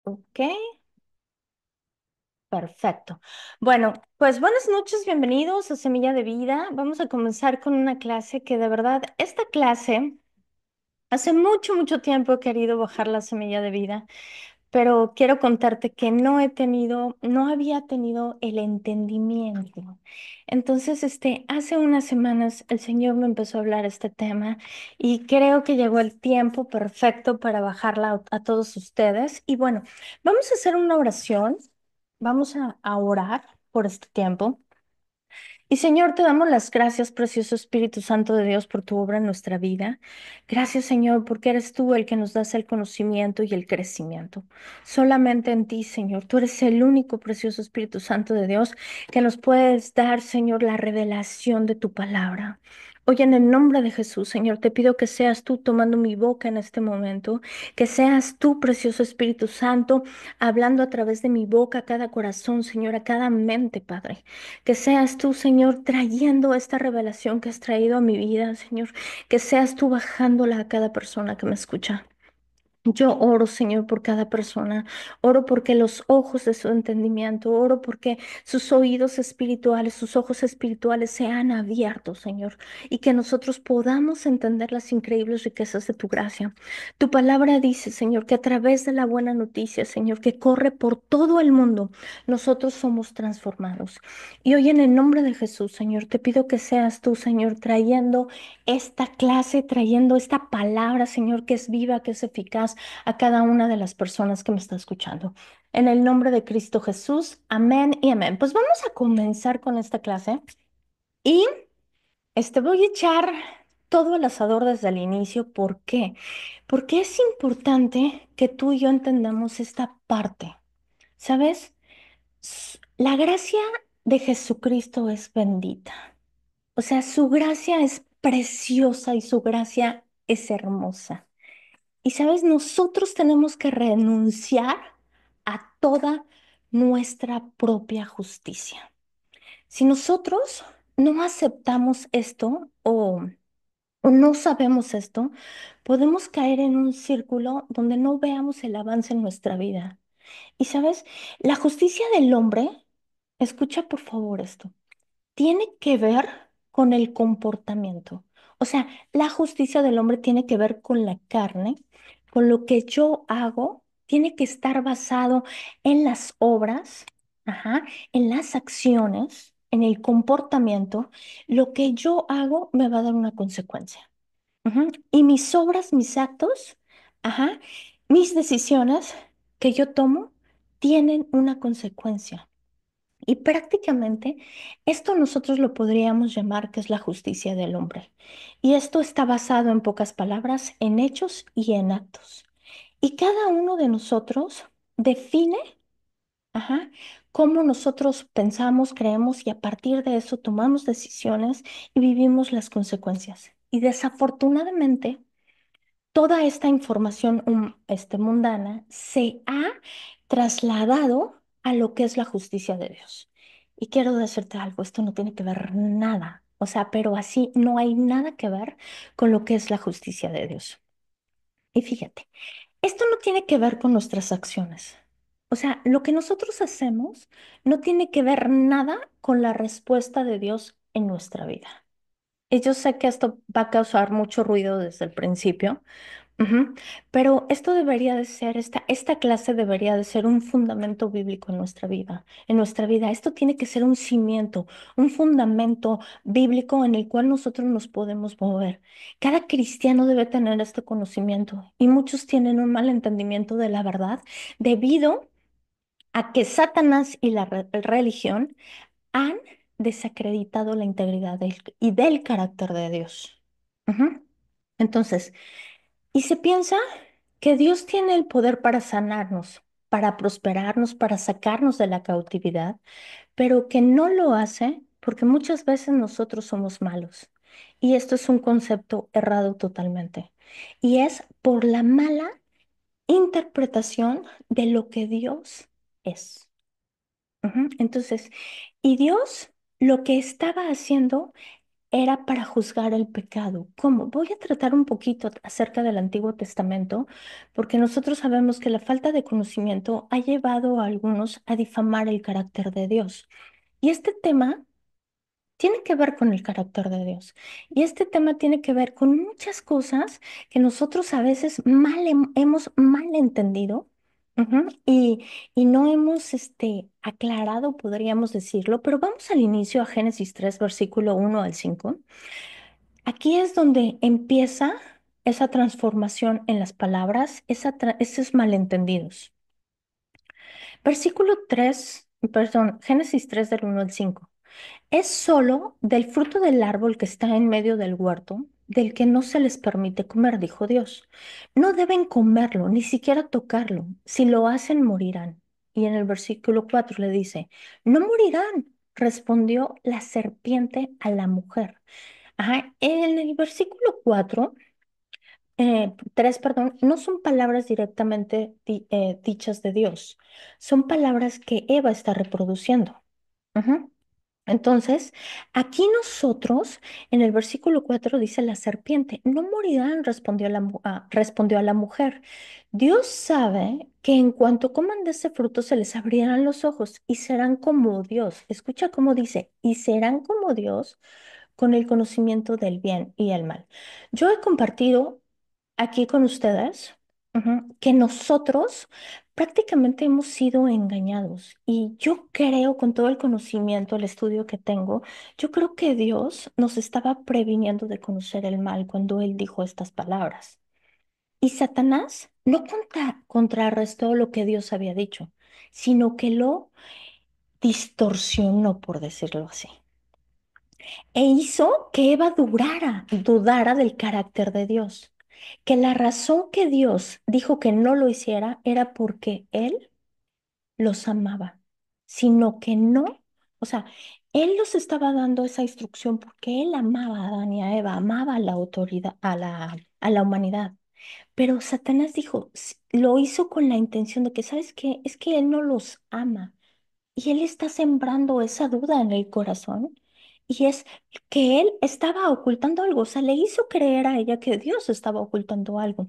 Ok, perfecto. Bueno, pues buenas noches, bienvenidos a Semilla de Vida. Vamos a comenzar con una clase que de verdad, esta clase, hace mucho, mucho tiempo he querido bajar la semilla de vida, pero quiero contarte que no había tenido el entendimiento. Entonces, hace unas semanas el Señor me empezó a hablar este tema y creo que llegó el tiempo perfecto para bajarla a todos ustedes. Y bueno, vamos a hacer una oración, vamos a orar por este tiempo. Y Señor, te damos las gracias, precioso Espíritu Santo de Dios, por tu obra en nuestra vida. Gracias, Señor, porque eres tú el que nos das el conocimiento y el crecimiento. Solamente en ti, Señor, tú eres el único precioso Espíritu Santo de Dios que nos puedes dar, Señor, la revelación de tu palabra. Hoy en el nombre de Jesús, Señor, te pido que seas tú tomando mi boca en este momento, que seas tú, precioso Espíritu Santo, hablando a través de mi boca a cada corazón, Señor, a cada mente, Padre. Que seas tú, Señor, trayendo esta revelación que has traído a mi vida, Señor. Que seas tú bajándola a cada persona que me escucha. Yo oro, Señor, por cada persona. Oro porque los ojos de su entendimiento, oro porque sus oídos espirituales, sus ojos espirituales sean abiertos, Señor, y que nosotros podamos entender las increíbles riquezas de tu gracia. Tu palabra dice, Señor, que a través de la buena noticia, Señor, que corre por todo el mundo, nosotros somos transformados. Y hoy en el nombre de Jesús, Señor, te pido que seas tú, Señor, trayendo esta clase, trayendo esta palabra, Señor, que es viva, que es eficaz a cada una de las personas que me está escuchando. En el nombre de Cristo Jesús, amén y amén. Pues vamos a comenzar con esta clase y voy a echar todo el asador desde el inicio. ¿Por qué? Porque es importante que tú y yo entendamos esta parte. ¿Sabes? La gracia de Jesucristo es bendita. O sea, su gracia es preciosa y su gracia es hermosa. Y sabes, nosotros tenemos que renunciar a toda nuestra propia justicia. Si nosotros no aceptamos esto o no sabemos esto, podemos caer en un círculo donde no veamos el avance en nuestra vida. Y sabes, la justicia del hombre, escucha por favor esto, tiene que ver con el comportamiento. O sea, la justicia del hombre tiene que ver con la carne, con lo que yo hago, tiene que estar basado en las obras, ajá, en las acciones, en el comportamiento. Lo que yo hago me va a dar una consecuencia. Ujú. Y mis obras, mis actos, ajá, mis decisiones que yo tomo tienen una consecuencia. Y prácticamente esto nosotros lo podríamos llamar que es la justicia del hombre. Y esto está basado en pocas palabras, en hechos y en actos. Y cada uno de nosotros define, ajá, cómo nosotros pensamos, creemos y a partir de eso tomamos decisiones y vivimos las consecuencias. Y desafortunadamente, toda esta información mundana se ha trasladado a lo que es la justicia de Dios. Y quiero decirte algo, esto no tiene que ver nada, o sea, pero así no hay nada que ver con lo que es la justicia de Dios. Y fíjate, esto no tiene que ver con nuestras acciones. O sea, lo que nosotros hacemos no tiene que ver nada con la respuesta de Dios en nuestra vida. Y yo sé que esto va a causar mucho ruido desde el principio. Ujú. Pero esto debería de ser, esta clase debería de ser un fundamento bíblico en nuestra vida, en nuestra vida. Esto tiene que ser un cimiento, un fundamento bíblico en el cual nosotros nos podemos mover. Cada cristiano debe tener este conocimiento y muchos tienen un mal entendimiento de la verdad debido a que Satanás y la religión han desacreditado la integridad y del carácter de Dios. Ujú. Entonces, y se piensa que Dios tiene el poder para sanarnos, para prosperarnos, para sacarnos de la cautividad, pero que no lo hace porque muchas veces nosotros somos malos. Y esto es un concepto errado totalmente. Y es por la mala interpretación de lo que Dios es. Ujú. Entonces, y Dios lo que estaba haciendo era para juzgar el pecado. ¿Cómo? Voy a tratar un poquito acerca del Antiguo Testamento, porque nosotros sabemos que la falta de conocimiento ha llevado a algunos a difamar el carácter de Dios. Y este tema tiene que ver con el carácter de Dios. Y este tema tiene que ver con muchas cosas que nosotros a veces hemos mal entendido. Ujú, y no hemos aclarado, podríamos decirlo, pero vamos al inicio a Génesis 3 versículo 1 al 5. Aquí es donde empieza esa transformación en las palabras, esos malentendidos. Versículo 3, perdón, Génesis 3 del 1 al 5. Es solo del fruto del árbol que está en medio del huerto, del que no se les permite comer, dijo Dios. No deben comerlo, ni siquiera tocarlo. Si lo hacen, morirán. Y en el versículo 4 le dice, no morirán, respondió la serpiente a la mujer. Ajá, en el versículo 3, perdón, no son palabras directamente dichas de Dios, son palabras que Eva está reproduciendo. Ujú. Entonces, aquí nosotros, en el versículo 4 dice la serpiente, no morirán, respondió a la mujer. Dios sabe que en cuanto coman de ese fruto se les abrirán los ojos y serán como Dios. Escucha cómo dice, y serán como Dios con el conocimiento del bien y el mal. Yo he compartido aquí con ustedes, que nosotros prácticamente hemos sido engañados y yo creo con todo el conocimiento, el estudio que tengo, yo creo que Dios nos estaba previniendo de conocer el mal cuando Él dijo estas palabras. Y Satanás no contrarrestó lo que Dios había dicho, sino que lo distorsionó, por decirlo así, e hizo que Eva dudara del carácter de Dios, que la razón que Dios dijo que no lo hiciera era porque Él los amaba, sino que no, o sea, Él los estaba dando esa instrucción porque Él amaba a Adán y a Eva, amaba a la autoridad, a la humanidad. Pero Satanás dijo, lo hizo con la intención de que, ¿sabes qué? Es que Él no los ama. Y él está sembrando esa duda en el corazón. Y es que él estaba ocultando algo. O sea, le hizo creer a ella que Dios estaba ocultando algo.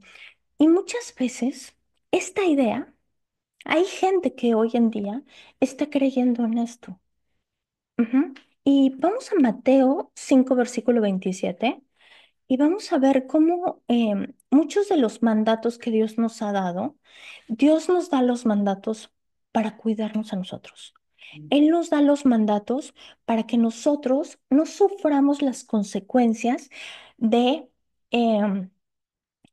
Y muchas veces esta idea, hay gente que hoy en día está creyendo en esto. Ujú. Y vamos a Mateo 5 versículo 27. Y vamos a ver cómo muchos de los mandatos que Dios nos ha dado, Dios nos da los mandatos para cuidarnos a nosotros. Él nos da los mandatos para que nosotros no suframos las consecuencias de em,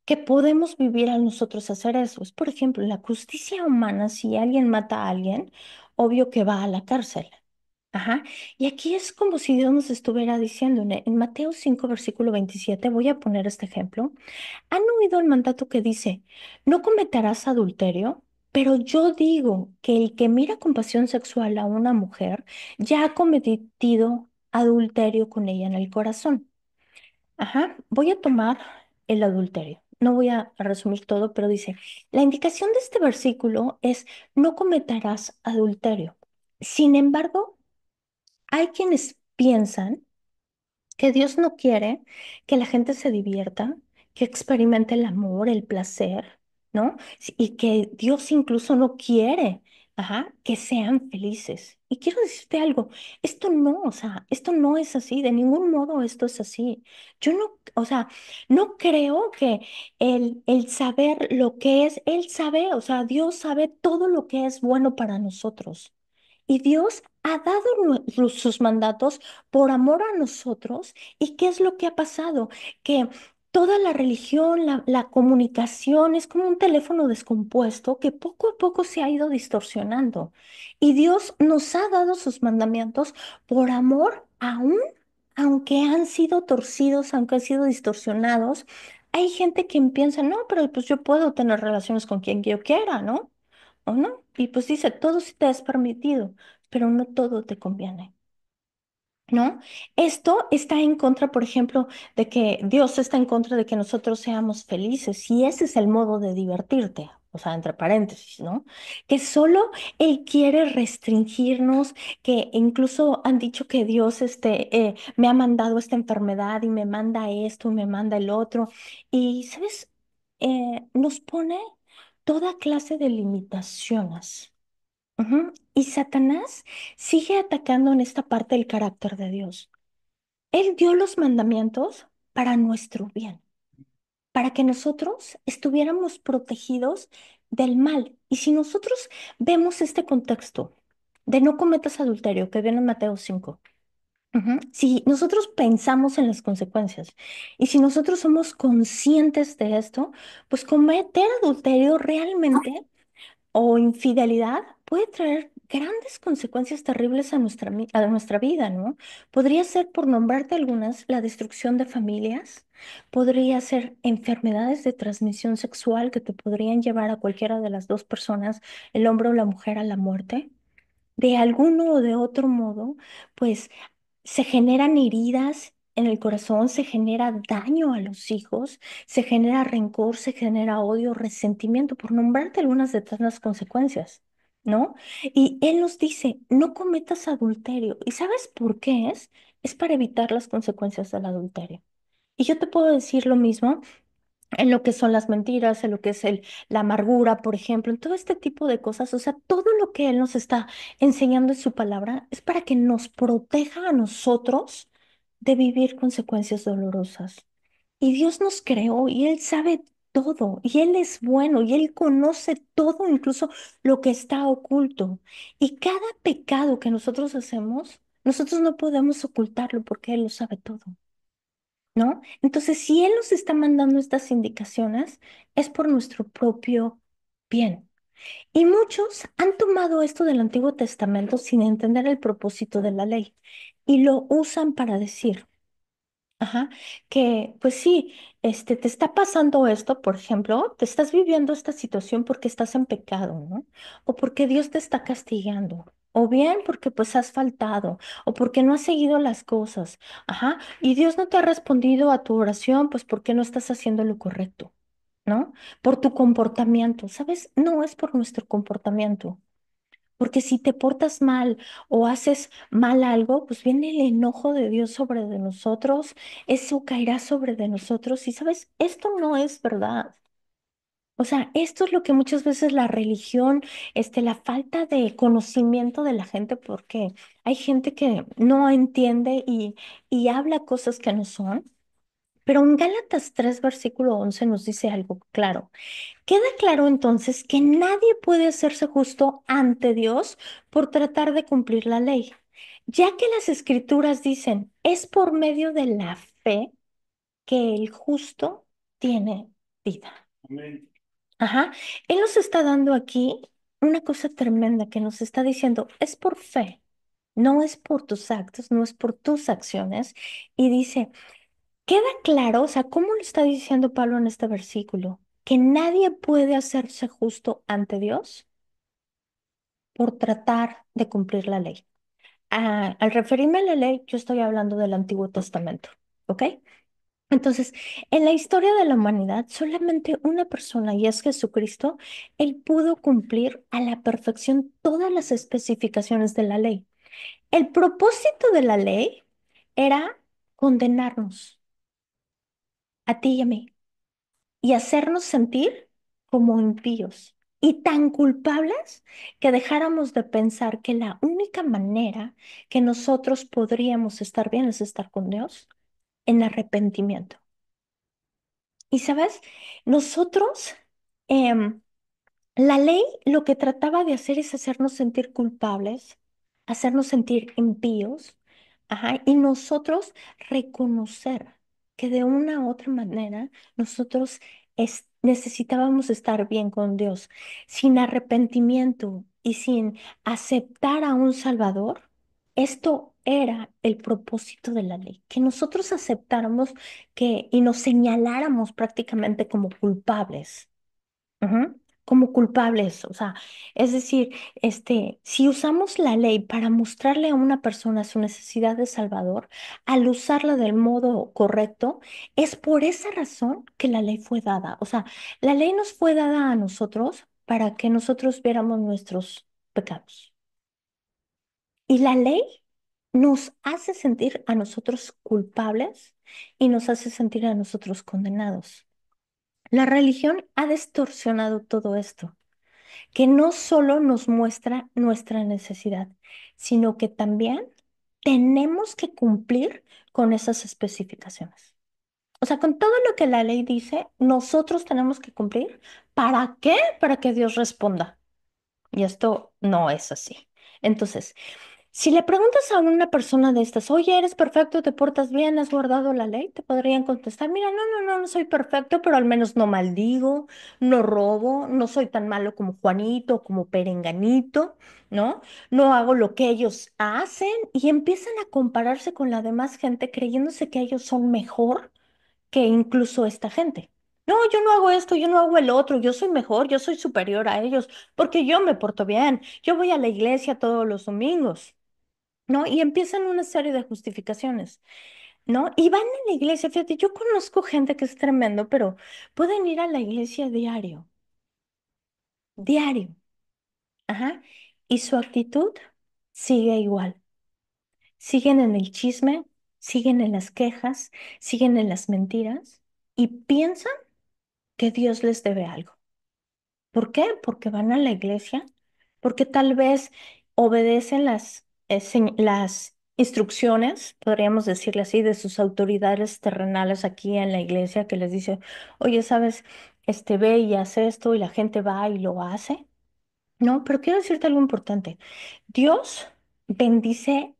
que podemos vivir al nosotros hacer eso. Es, por ejemplo, la justicia humana, si alguien mata a alguien, obvio que va a la cárcel. Ajá. Y aquí es como si Dios nos estuviera diciendo en Mateo 5 versículo 27, voy a poner este ejemplo. ¿Han oído el mandato que dice, no cometerás adulterio? Pero yo digo que el que mira con pasión sexual a una mujer ya ha cometido adulterio con ella en el corazón. Ajá, voy a tomar el adulterio. No voy a resumir todo, pero dice, la indicación de este versículo es, no cometerás adulterio. Sin embargo, hay quienes piensan que Dios no quiere que la gente se divierta, que experimente el amor, el placer, ¿no? Y que Dios incluso no quiere, que sean felices. Y quiero decirte algo, esto no, o sea, esto no es así, de ningún modo esto es así. Yo no, o sea, no creo que el saber lo que es, Él sabe, o sea, Dios sabe todo lo que es bueno para nosotros. Y Dios ha dado sus mandatos por amor a nosotros. ¿Y qué es lo que ha pasado? Que toda la religión, la comunicación es como un teléfono descompuesto que poco a poco se ha ido distorsionando. Y Dios nos ha dado sus mandamientos por amor aún, aunque han sido torcidos, aunque han sido distorsionados. Hay gente que piensa, no, pero pues yo puedo tener relaciones con quien yo quiera, ¿no? ¿O no? Y pues dice, todo sí te es permitido, pero no todo te conviene, ¿no? Esto está en contra, por ejemplo, de que Dios está en contra de que nosotros seamos felices y ese es el modo de divertirte. o sea, entre paréntesis, ¿no? Que solo Él quiere restringirnos, que incluso han dicho que Dios me ha mandado esta enfermedad y me manda esto y me manda el otro. Y, ¿sabes? Nos pone toda clase de limitaciones. Ujú. Y Satanás sigue atacando en esta parte del carácter de Dios. Él dio los mandamientos para nuestro bien, para que nosotros estuviéramos protegidos del mal. Y si nosotros vemos este contexto de no cometas adulterio que viene en Mateo 5, ujú, si nosotros pensamos en las consecuencias y si nosotros somos conscientes de esto, pues cometer adulterio realmente o infidelidad puede traer grandes consecuencias terribles a nuestra vida, ¿no? Podría ser, por nombrarte algunas, la destrucción de familias, podría ser enfermedades de transmisión sexual que te podrían llevar a cualquiera de las dos personas, el hombre o la mujer, a la muerte. De alguno o de otro modo, pues se generan heridas en el corazón, se genera daño a los hijos, se genera rencor, se genera odio, resentimiento, por nombrarte algunas de tantas consecuencias, ¿no? Y Él nos dice, no cometas adulterio. ¿Y sabes por qué es? Es para evitar las consecuencias del adulterio. Y yo te puedo decir lo mismo en lo que son las mentiras, en lo que es la amargura, por ejemplo, en todo este tipo de cosas. O sea, todo lo que Él nos está enseñando en su palabra es para que nos proteja a nosotros de vivir consecuencias dolorosas. Y Dios nos creó y Él sabe todo, y Él es bueno, y Él conoce todo, incluso lo que está oculto. Y cada pecado que nosotros hacemos, nosotros no podemos ocultarlo porque Él lo sabe todo. ¿No? Entonces, si Él nos está mandando estas indicaciones, es por nuestro propio bien. Y muchos han tomado esto del Antiguo Testamento sin entender el propósito de la ley y lo usan para decir, ajá, que pues sí, te está pasando esto, por ejemplo, te estás viviendo esta situación porque estás en pecado, ¿no? O porque Dios te está castigando, o bien porque pues has faltado, o porque no has seguido las cosas, ajá, y Dios no te ha respondido a tu oración, pues porque no estás haciendo lo correcto, ¿no? Por tu comportamiento, ¿sabes? No es por nuestro comportamiento. Porque si te portas mal o haces mal algo, pues viene el enojo de Dios sobre de nosotros, eso caerá sobre de nosotros. Y sabes, esto no es verdad. O sea, esto es lo que muchas veces la religión, la falta de conocimiento de la gente, porque hay gente que no entiende y habla cosas que no son. Pero en Gálatas 3 versículo 11 nos dice algo claro. Queda claro entonces que nadie puede hacerse justo ante Dios por tratar de cumplir la ley, ya que las escrituras dicen, es por medio de la fe que el justo tiene vida. Amén. Ajá. Él nos está dando aquí una cosa tremenda que nos está diciendo, es por fe, no es por tus actos, no es por tus acciones. Y dice, queda claro, o sea, ¿cómo lo está diciendo Pablo en este versículo? Que nadie puede hacerse justo ante Dios por tratar de cumplir la ley. Al referirme a la ley, yo estoy hablando del Antiguo Testamento, ¿ok? Entonces, en la historia de la humanidad, solamente una persona, y es Jesucristo, él pudo cumplir a la perfección todas las especificaciones de la ley. El propósito de la ley era condenarnos, a ti y a mí, y hacernos sentir como impíos y tan culpables que dejáramos de pensar que la única manera que nosotros podríamos estar bien es estar con Dios en arrepentimiento. Y sabes, nosotros, em, la ley lo que trataba de hacer es hacernos sentir culpables, hacernos sentir impíos, ajá, y nosotros reconocer que de una u otra manera nosotros necesitábamos estar bien con Dios. Sin arrepentimiento y sin aceptar a un Salvador, esto era el propósito de la ley, que nosotros aceptáramos que y nos señaláramos prácticamente como culpables. Ujú. como culpables. O sea, es decir, si usamos la ley para mostrarle a una persona su necesidad de Salvador, al usarla del modo correcto, es por esa razón que la ley fue dada. O sea, la ley nos fue dada a nosotros para que nosotros viéramos nuestros pecados. Y la ley nos hace sentir a nosotros culpables y nos hace sentir a nosotros condenados. La religión ha distorsionado todo esto, que no solo nos muestra nuestra necesidad, sino que también tenemos que cumplir con esas especificaciones. O sea, con todo lo que la ley dice, nosotros tenemos que cumplir. ¿Para qué? Para que Dios responda. Y esto no es así. Entonces, si le preguntas a una persona de estas, oye, eres perfecto, te portas bien, has guardado la ley, te podrían contestar, mira, no soy perfecto, pero al menos no maldigo, no robo, no soy tan malo como Juanito, como Perenganito, ¿no? No hago lo que ellos hacen y empiezan a compararse con la demás gente creyéndose que ellos son mejor que incluso esta gente. No, yo no hago esto, yo no hago el otro, yo soy mejor, yo soy superior a ellos, porque yo me porto bien, yo voy a la iglesia todos los domingos. ¿No? Y empiezan una serie de justificaciones, ¿no? Y van a la iglesia, fíjate, yo conozco gente que es tremendo, pero pueden ir a la iglesia diario, diario, ajá, y su actitud sigue igual. Siguen en el chisme, siguen en las quejas, siguen en las mentiras y piensan que Dios les debe algo. ¿Por qué? Porque van a la iglesia, porque tal vez obedecen las instrucciones, podríamos decirle así, de sus autoridades terrenales aquí en la iglesia, que les dice, oye, sabes, ve y haz esto, y la gente va y lo hace. No, pero quiero decirte algo importante. Dios bendice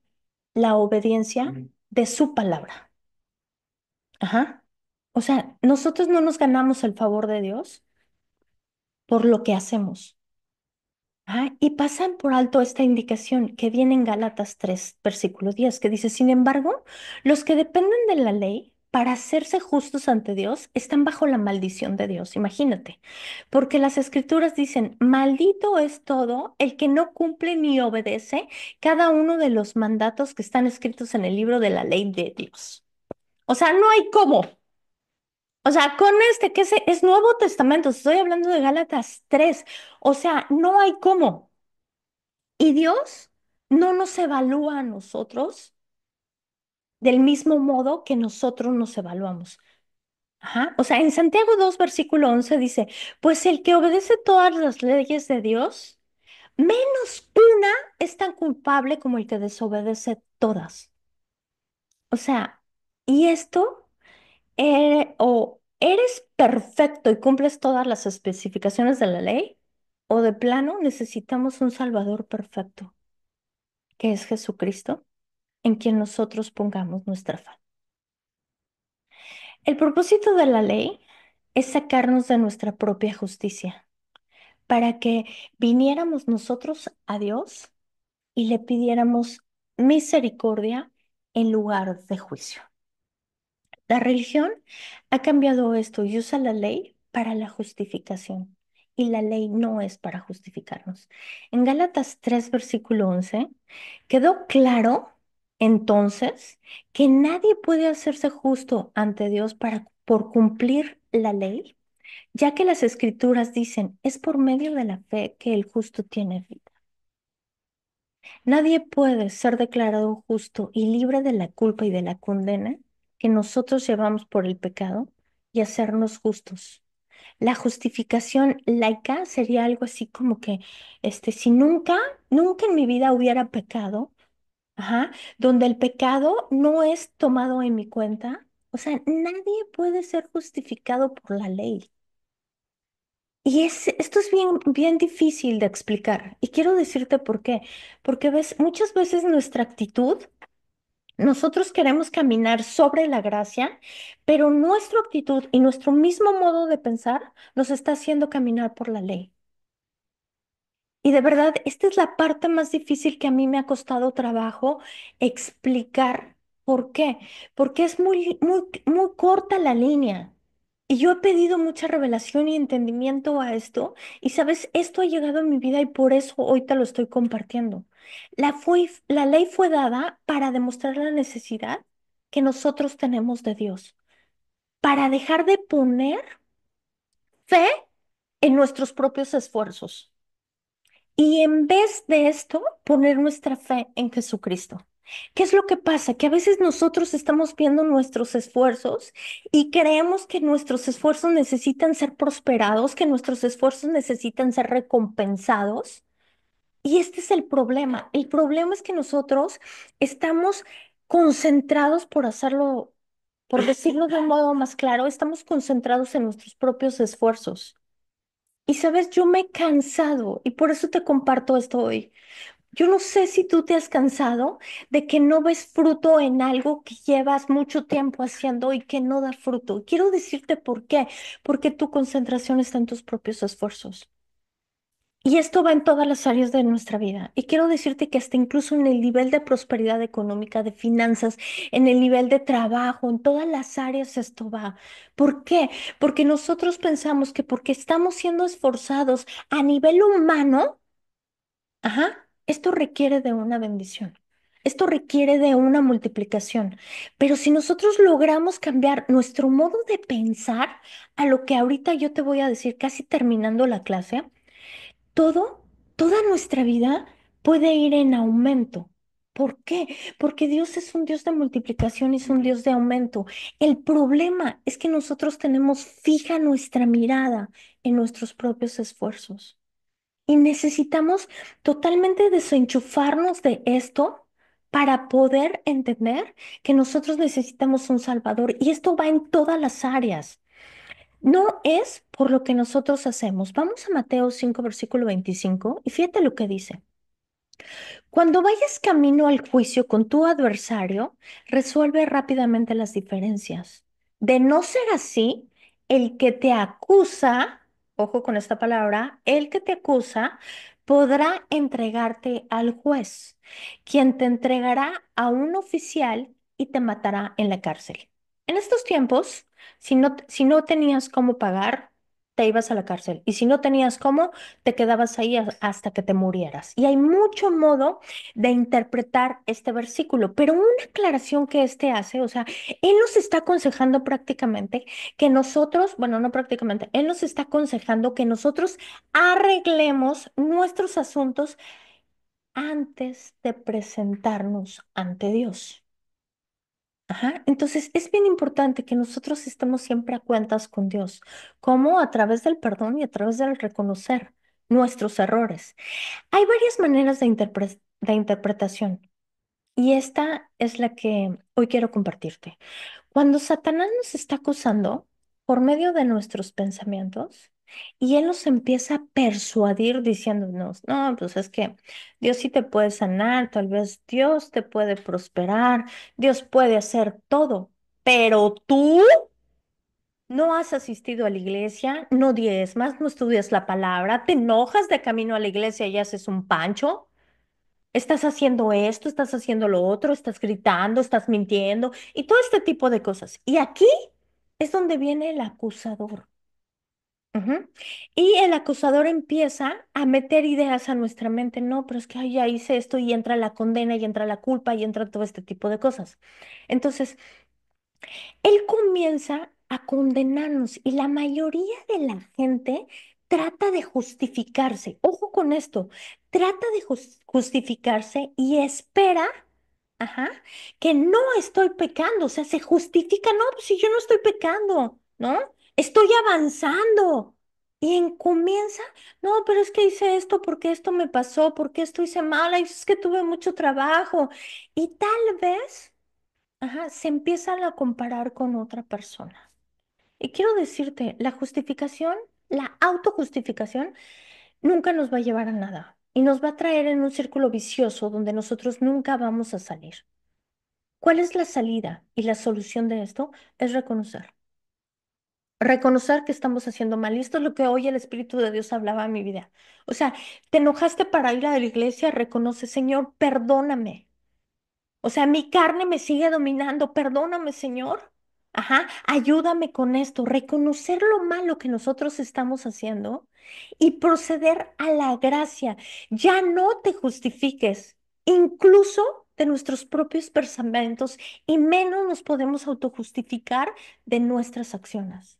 la obediencia de su palabra. Ajá. O sea, nosotros no nos ganamos el favor de Dios por lo que hacemos. Y pasan por alto esta indicación que viene en Gálatas 3 versículo 10 que dice, sin embargo, los que dependen de la ley para hacerse justos ante Dios están bajo la maldición de Dios. Imagínate, porque las escrituras dicen, maldito es todo el que no cumple ni obedece cada uno de los mandatos que están escritos en el libro de la ley de Dios. O sea, no hay cómo. O sea, con que es Nuevo Testamento, estoy hablando de Gálatas 3. O sea, no hay cómo. Y Dios no nos evalúa a nosotros del mismo modo que nosotros nos evaluamos. Ajá. O sea, en Santiago 2 versículo 11 dice, pues el que obedece todas las leyes de Dios, menos una es tan culpable como el que desobedece todas. O sea, y esto, o eres perfecto y cumples todas las especificaciones de la ley, o de plano necesitamos un Salvador perfecto, que es Jesucristo en quien nosotros pongamos nuestra fe. El propósito de la ley es sacarnos de nuestra propia justicia, para que viniéramos nosotros a Dios y le pidiéramos misericordia en lugar de juicio. La religión ha cambiado esto y usa la ley para la justificación. Y la ley no es para justificarnos. En Gálatas 3 versículo 11 quedó claro entonces que nadie puede hacerse justo ante Dios por cumplir la ley, ya que las escrituras dicen, es por medio de la fe que el justo tiene vida. Nadie puede ser declarado justo y libre de la culpa y de la condena que nosotros llevamos por el pecado y hacernos justos. La justificación laica sería algo así como que, si nunca en mi vida hubiera pecado, donde el pecado no es tomado en mi cuenta, o sea, nadie puede ser justificado por la ley. Y esto es bien, bien difícil de explicar. Y quiero decirte por qué. Porque ves, muchas veces nuestra actitud, nosotros queremos caminar sobre la gracia, pero nuestra actitud y nuestro mismo modo de pensar nos está haciendo caminar por la ley. Y de verdad, esta es la parte más difícil que a mí me ha costado trabajo explicar por qué. Porque es muy, muy, muy corta la línea. Y yo he pedido mucha revelación y entendimiento a esto. Y sabes, esto ha llegado a mi vida y por eso hoy te lo estoy compartiendo. La ley fue dada para demostrar la necesidad que nosotros tenemos de Dios, para dejar de poner fe en nuestros propios esfuerzos. Y en vez de esto, poner nuestra fe en Jesucristo. ¿Qué es lo que pasa? Que a veces nosotros estamos viendo nuestros esfuerzos y creemos que nuestros esfuerzos necesitan ser prosperados, que nuestros esfuerzos necesitan ser recompensados. Y este es el problema. El problema es que nosotros estamos concentrados por hacerlo, por decirlo de un modo más claro, estamos concentrados en nuestros propios esfuerzos. Y sabes, yo me he cansado y por eso te comparto esto hoy. Yo no sé si tú te has cansado de que no ves fruto en algo que llevas mucho tiempo haciendo y que no da fruto. Quiero decirte por qué. Porque tu concentración está en tus propios esfuerzos. Y esto va en todas las áreas de nuestra vida. Y quiero decirte que hasta incluso en el nivel de prosperidad económica, de finanzas, en el nivel de trabajo, en todas las áreas esto va. ¿Por qué? Porque nosotros pensamos que porque estamos siendo esforzados a nivel humano, ajá, esto requiere de una bendición. Esto requiere de una multiplicación. Pero si nosotros logramos cambiar nuestro modo de pensar a lo que ahorita yo te voy a decir casi terminando la clase, todo, toda nuestra vida puede ir en aumento. ¿Por qué? Porque Dios es un Dios de multiplicación, es un Dios de aumento. El problema es que nosotros tenemos fija nuestra mirada en nuestros propios esfuerzos y necesitamos totalmente desenchufarnos de esto para poder entender que nosotros necesitamos un Salvador y esto va en todas las áreas. No es por lo que nosotros hacemos. Vamos a Mateo 5 versículo 25 y fíjate lo que dice. Cuando vayas camino al juicio con tu adversario, resuelve rápidamente las diferencias. De no ser así, el que te acusa, ojo con esta palabra, el que te acusa podrá entregarte al juez, quien te entregará a un oficial y te matará en la cárcel. En estos tiempos, si no tenías cómo pagar, te ibas a la cárcel. Y si no tenías cómo, te quedabas ahí hasta que te murieras. Y hay mucho modo de interpretar este versículo, pero una aclaración que este hace, o sea, él nos está aconsejando prácticamente que nosotros, bueno, no prácticamente, él nos está aconsejando que nosotros arreglemos nuestros asuntos antes de presentarnos ante Dios. Ajá. Entonces, es bien importante que nosotros estemos siempre a cuentas con Dios, como a través del perdón y a través del reconocer nuestros errores. Hay varias maneras de interpretación. Y esta es la que hoy quiero compartirte. Cuando Satanás nos está acusando por medio de nuestros pensamientos y él nos empieza a persuadir diciéndonos, no, pues es que Dios sí te puede sanar, tal vez Dios te puede prosperar, Dios puede hacer todo, pero tú no has asistido a la iglesia, no diezmas, no estudias la palabra, te enojas de camino a la iglesia y haces un pancho. Estás haciendo esto, estás haciendo lo otro, estás gritando, estás mintiendo y todo este tipo de cosas. Y aquí es donde viene el acusador. Ujú. Y el acusador empieza a meter ideas a nuestra mente. No, pero es que ay, ya hice esto y entra la condena y entra la culpa y entra todo este tipo de cosas. Entonces, él comienza a condenarnos y la mayoría de la gente trata de justificarse. Ojo con esto, trata de justificarse y espera, ajá, que no estoy pecando, o sea, se justifica, no, pues si yo no estoy pecando, ¿no? Estoy avanzando. Y comienza, no, pero es que hice esto porque esto me pasó, porque esto hice mal, ay, es que tuve mucho trabajo. Y tal vez ajá, se empiezan a comparar con otra persona. Y quiero decirte, la justificación, la autojustificación, nunca nos va a llevar a nada y nos va a traer en un círculo vicioso donde nosotros nunca vamos a salir. ¿Cuál es la salida y la solución de esto? Es reconocer. Reconocer que estamos haciendo mal. Y esto es lo que hoy el Espíritu de Dios hablaba en mi vida. O sea, te enojaste para ir a la iglesia, reconoce, Señor, perdóname. O sea, mi carne me sigue dominando, perdóname, Señor. Ajá, ayúdame con esto, reconocer lo malo que nosotros estamos haciendo y proceder a la gracia. Ya no te justifiques, incluso de nuestros propios pensamientos, y menos nos podemos autojustificar de nuestras acciones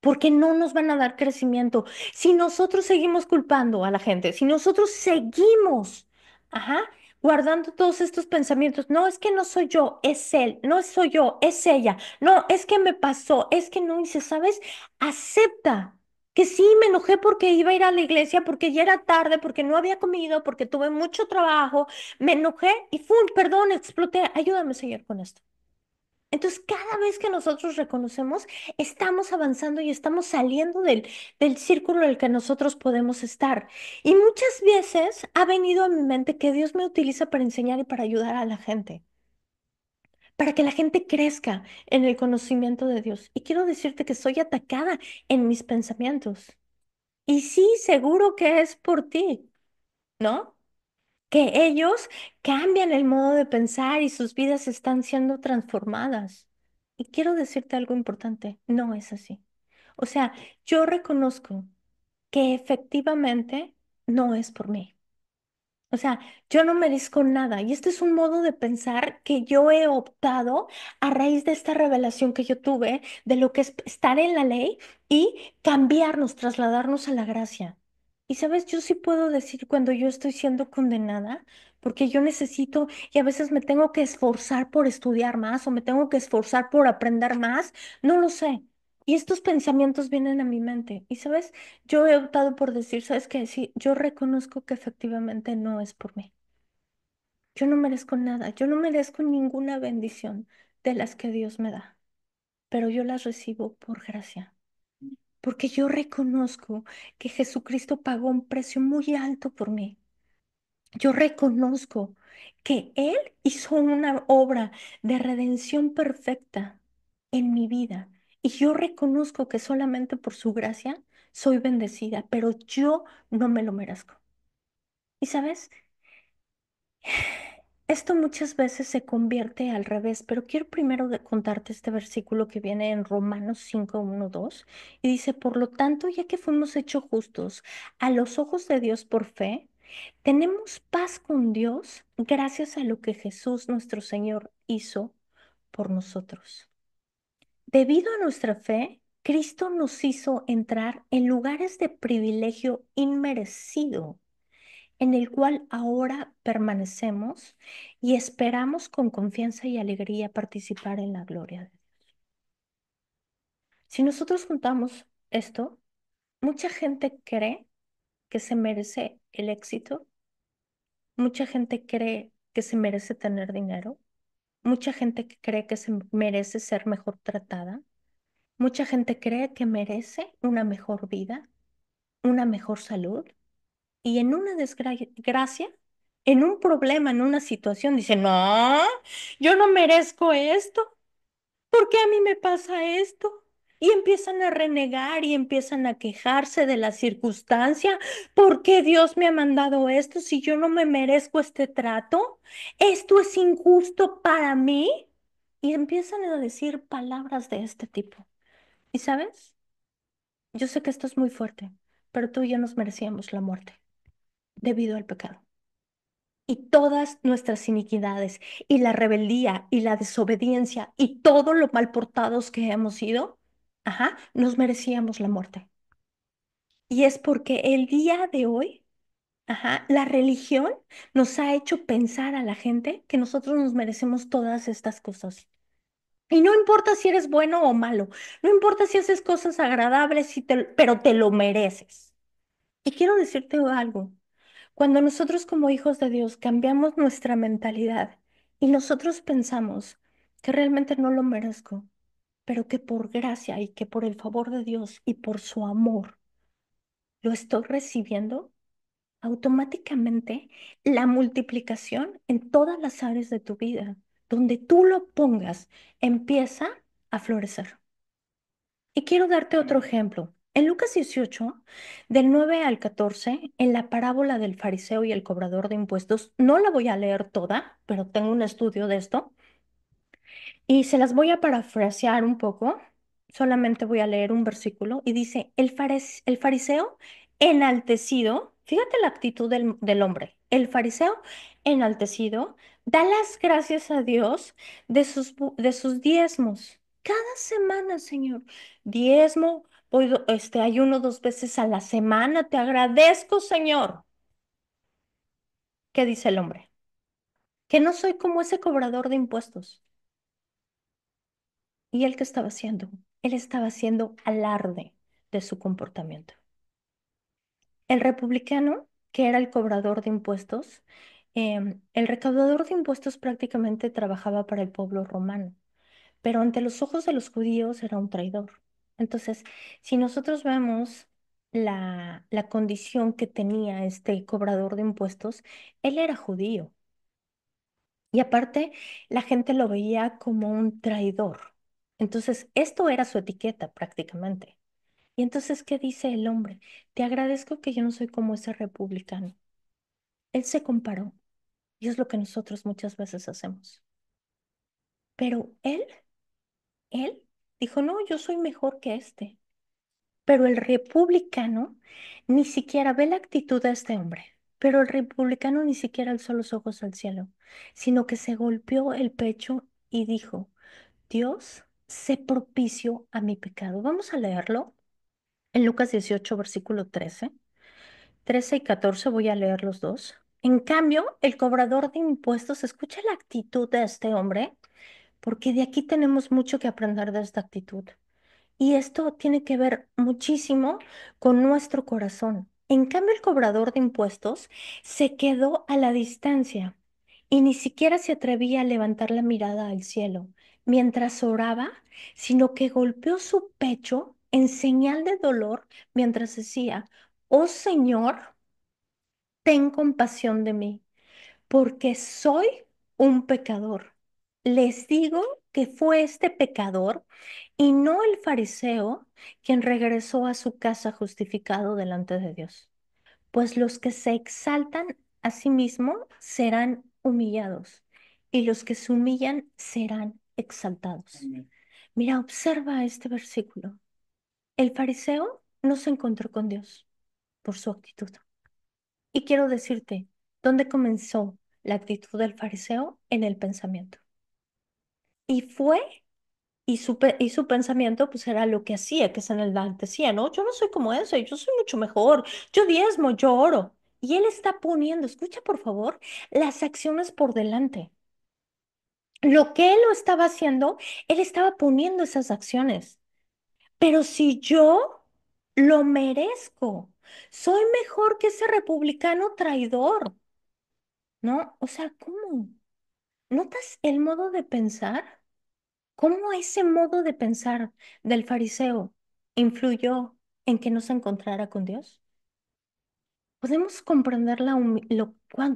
porque no nos van a dar crecimiento. Si nosotros seguimos culpando a la gente, si nosotros seguimos, ajá, guardando todos estos pensamientos, no es que no soy yo, es él, no soy yo, es ella, no, es que me pasó, es que no hice, ¿sabes? Acepta. Que sí, me enojé porque iba a ir a la iglesia, porque ya era tarde, porque no había comido, porque tuve mucho trabajo, me enojé y ¡fum! Perdón, exploté. Ayúdame a seguir con esto. Entonces, cada vez que nosotros reconocemos, estamos avanzando y estamos saliendo del círculo en el que nosotros podemos estar. Y muchas veces ha venido a mi mente que Dios me utiliza para enseñar y para ayudar a la gente, para que la gente crezca en el conocimiento de Dios. Y quiero decirte que soy atacada en mis pensamientos. Y sí, seguro que es por ti, ¿no? Que ellos cambian el modo de pensar y sus vidas están siendo transformadas. Y quiero decirte algo importante, no es así. O sea, yo reconozco que efectivamente no es por mí. O sea, yo no merezco nada y este es un modo de pensar que yo he optado a raíz de esta revelación que yo tuve de lo que es estar en la ley y cambiarnos, trasladarnos a la gracia. Y sabes, yo sí puedo decir cuando yo estoy siendo condenada, porque yo necesito y a veces me tengo que esforzar por estudiar más o me tengo que esforzar por aprender más, no lo sé. Y estos pensamientos vienen a mi mente. Y sabes, yo he optado por decir, ¿sabes qué? Sí, yo reconozco que efectivamente no es por mí. Yo no merezco nada, yo no merezco ninguna bendición de las que Dios me da, pero yo las recibo por gracia, porque yo reconozco que Jesucristo pagó un precio muy alto por mí. Yo reconozco que Él hizo una obra de redención perfecta en mi vida. Y yo reconozco que solamente por su gracia soy bendecida, pero yo no me lo merezco. Y sabes, esto muchas veces se convierte al revés, pero quiero primero contarte este versículo que viene en Romanos 5, 1, 2, y dice, por lo tanto, ya que fuimos hechos justos a los ojos de Dios por fe, tenemos paz con Dios gracias a lo que Jesús nuestro Señor hizo por nosotros. Debido a nuestra fe, Cristo nos hizo entrar en lugares de privilegio inmerecido en el cual ahora permanecemos y esperamos con confianza y alegría participar en la gloria de Dios. Si nosotros juntamos esto, mucha gente cree que se merece el éxito, mucha gente cree que se merece tener dinero, mucha gente que cree que se merece ser mejor tratada, mucha gente cree que merece una mejor vida, una mejor salud. Y en una desgracia, en un problema, en una situación, dice, no, yo no merezco esto. ¿Por qué a mí me pasa esto? Y empiezan a renegar y empiezan a quejarse de la circunstancia. ¿Por qué Dios me ha mandado esto si yo no me merezco este trato? ¿Esto es injusto para mí? Y empiezan a decir palabras de este tipo. ¿Y sabes? Yo sé que esto es muy fuerte, pero tú y yo nos merecíamos la muerte debido al pecado. Y todas nuestras iniquidades y la rebeldía y la desobediencia y todo lo mal portados que hemos sido, ajá, nos merecíamos la muerte. Y es porque el día de hoy, ajá, la religión nos ha hecho pensar a la gente que nosotros nos merecemos todas estas cosas. Y no importa si eres bueno o malo, no importa si haces cosas agradables, pero te lo mereces. Y quiero decirte algo. Cuando nosotros como hijos de Dios cambiamos nuestra mentalidad y nosotros pensamos que realmente no lo merezco, pero que por gracia y que por el favor de Dios y por su amor lo estoy recibiendo, automáticamente la multiplicación en todas las áreas de tu vida, donde tú lo pongas, empieza a florecer. Y quiero darte otro ejemplo. En Lucas 18, del 9 al 14, en la parábola del fariseo y el cobrador de impuestos, no la voy a leer toda, pero tengo un estudio de esto. Y se las voy a parafrasear un poco, solamente voy a leer un versículo y dice, el fariseo enaltecido, fíjate la actitud del hombre, el fariseo enaltecido da las gracias a Dios de sus diezmos. Cada semana, Señor, diezmo, ayuno 2 veces a la semana, te agradezco, Señor. ¿Qué dice el hombre? Que no soy como ese cobrador de impuestos. ¿Y él qué estaba haciendo? Él estaba haciendo alarde de su comportamiento. El republicano, que era el cobrador de impuestos, el recaudador de impuestos prácticamente trabajaba para el pueblo romano, pero ante los ojos de los judíos era un traidor. Entonces, si nosotros vemos la condición que tenía este cobrador de impuestos, él era judío. Y aparte, la gente lo veía como un traidor. Entonces, esto era su etiqueta prácticamente. Y entonces, ¿qué dice el hombre? Te agradezco que yo no soy como ese republicano. Él se comparó y es lo que nosotros muchas veces hacemos. Pero él dijo, no, yo soy mejor que este. Pero el republicano ni siquiera ve la actitud de este hombre. Pero el republicano ni siquiera alzó los ojos al cielo, sino que se golpeó el pecho y dijo, Dios, sé propicio a mi pecado. Vamos a leerlo en Lucas 18, versículo 13 y 14 voy a leer los dos. En cambio, el cobrador de impuestos, escucha la actitud de este hombre, porque de aquí tenemos mucho que aprender de esta actitud. Y esto tiene que ver muchísimo con nuestro corazón. En cambio, el cobrador de impuestos se quedó a la distancia y ni siquiera se atrevía a levantar la mirada al cielo mientras oraba, sino que golpeó su pecho en señal de dolor mientras decía, Oh Señor, ten compasión de mí, porque soy un pecador. Les digo que fue este pecador y no el fariseo quien regresó a su casa justificado delante de Dios. Pues los que se exaltan a sí mismos serán humillados y los que se humillan serán exaltados. Amén. Mira, observa este versículo. El fariseo no se encontró con Dios por su actitud. Y quiero decirte, ¿dónde comenzó la actitud del fariseo? En el pensamiento. Y fue, y su pensamiento pues era lo que hacía, que es en el decía, no, yo no soy como ese, yo soy mucho mejor, yo diezmo, yo oro. Y él está poniendo, escucha por favor, las acciones por delante. Lo que él lo estaba haciendo, él estaba poniendo esas acciones. Pero si yo lo merezco, soy mejor que ese republicano traidor. ¿No? O sea, ¿cómo? ¿Notas el modo de pensar? ¿Cómo ese modo de pensar del fariseo influyó en que no se encontrara con Dios? ¿Podemos comprender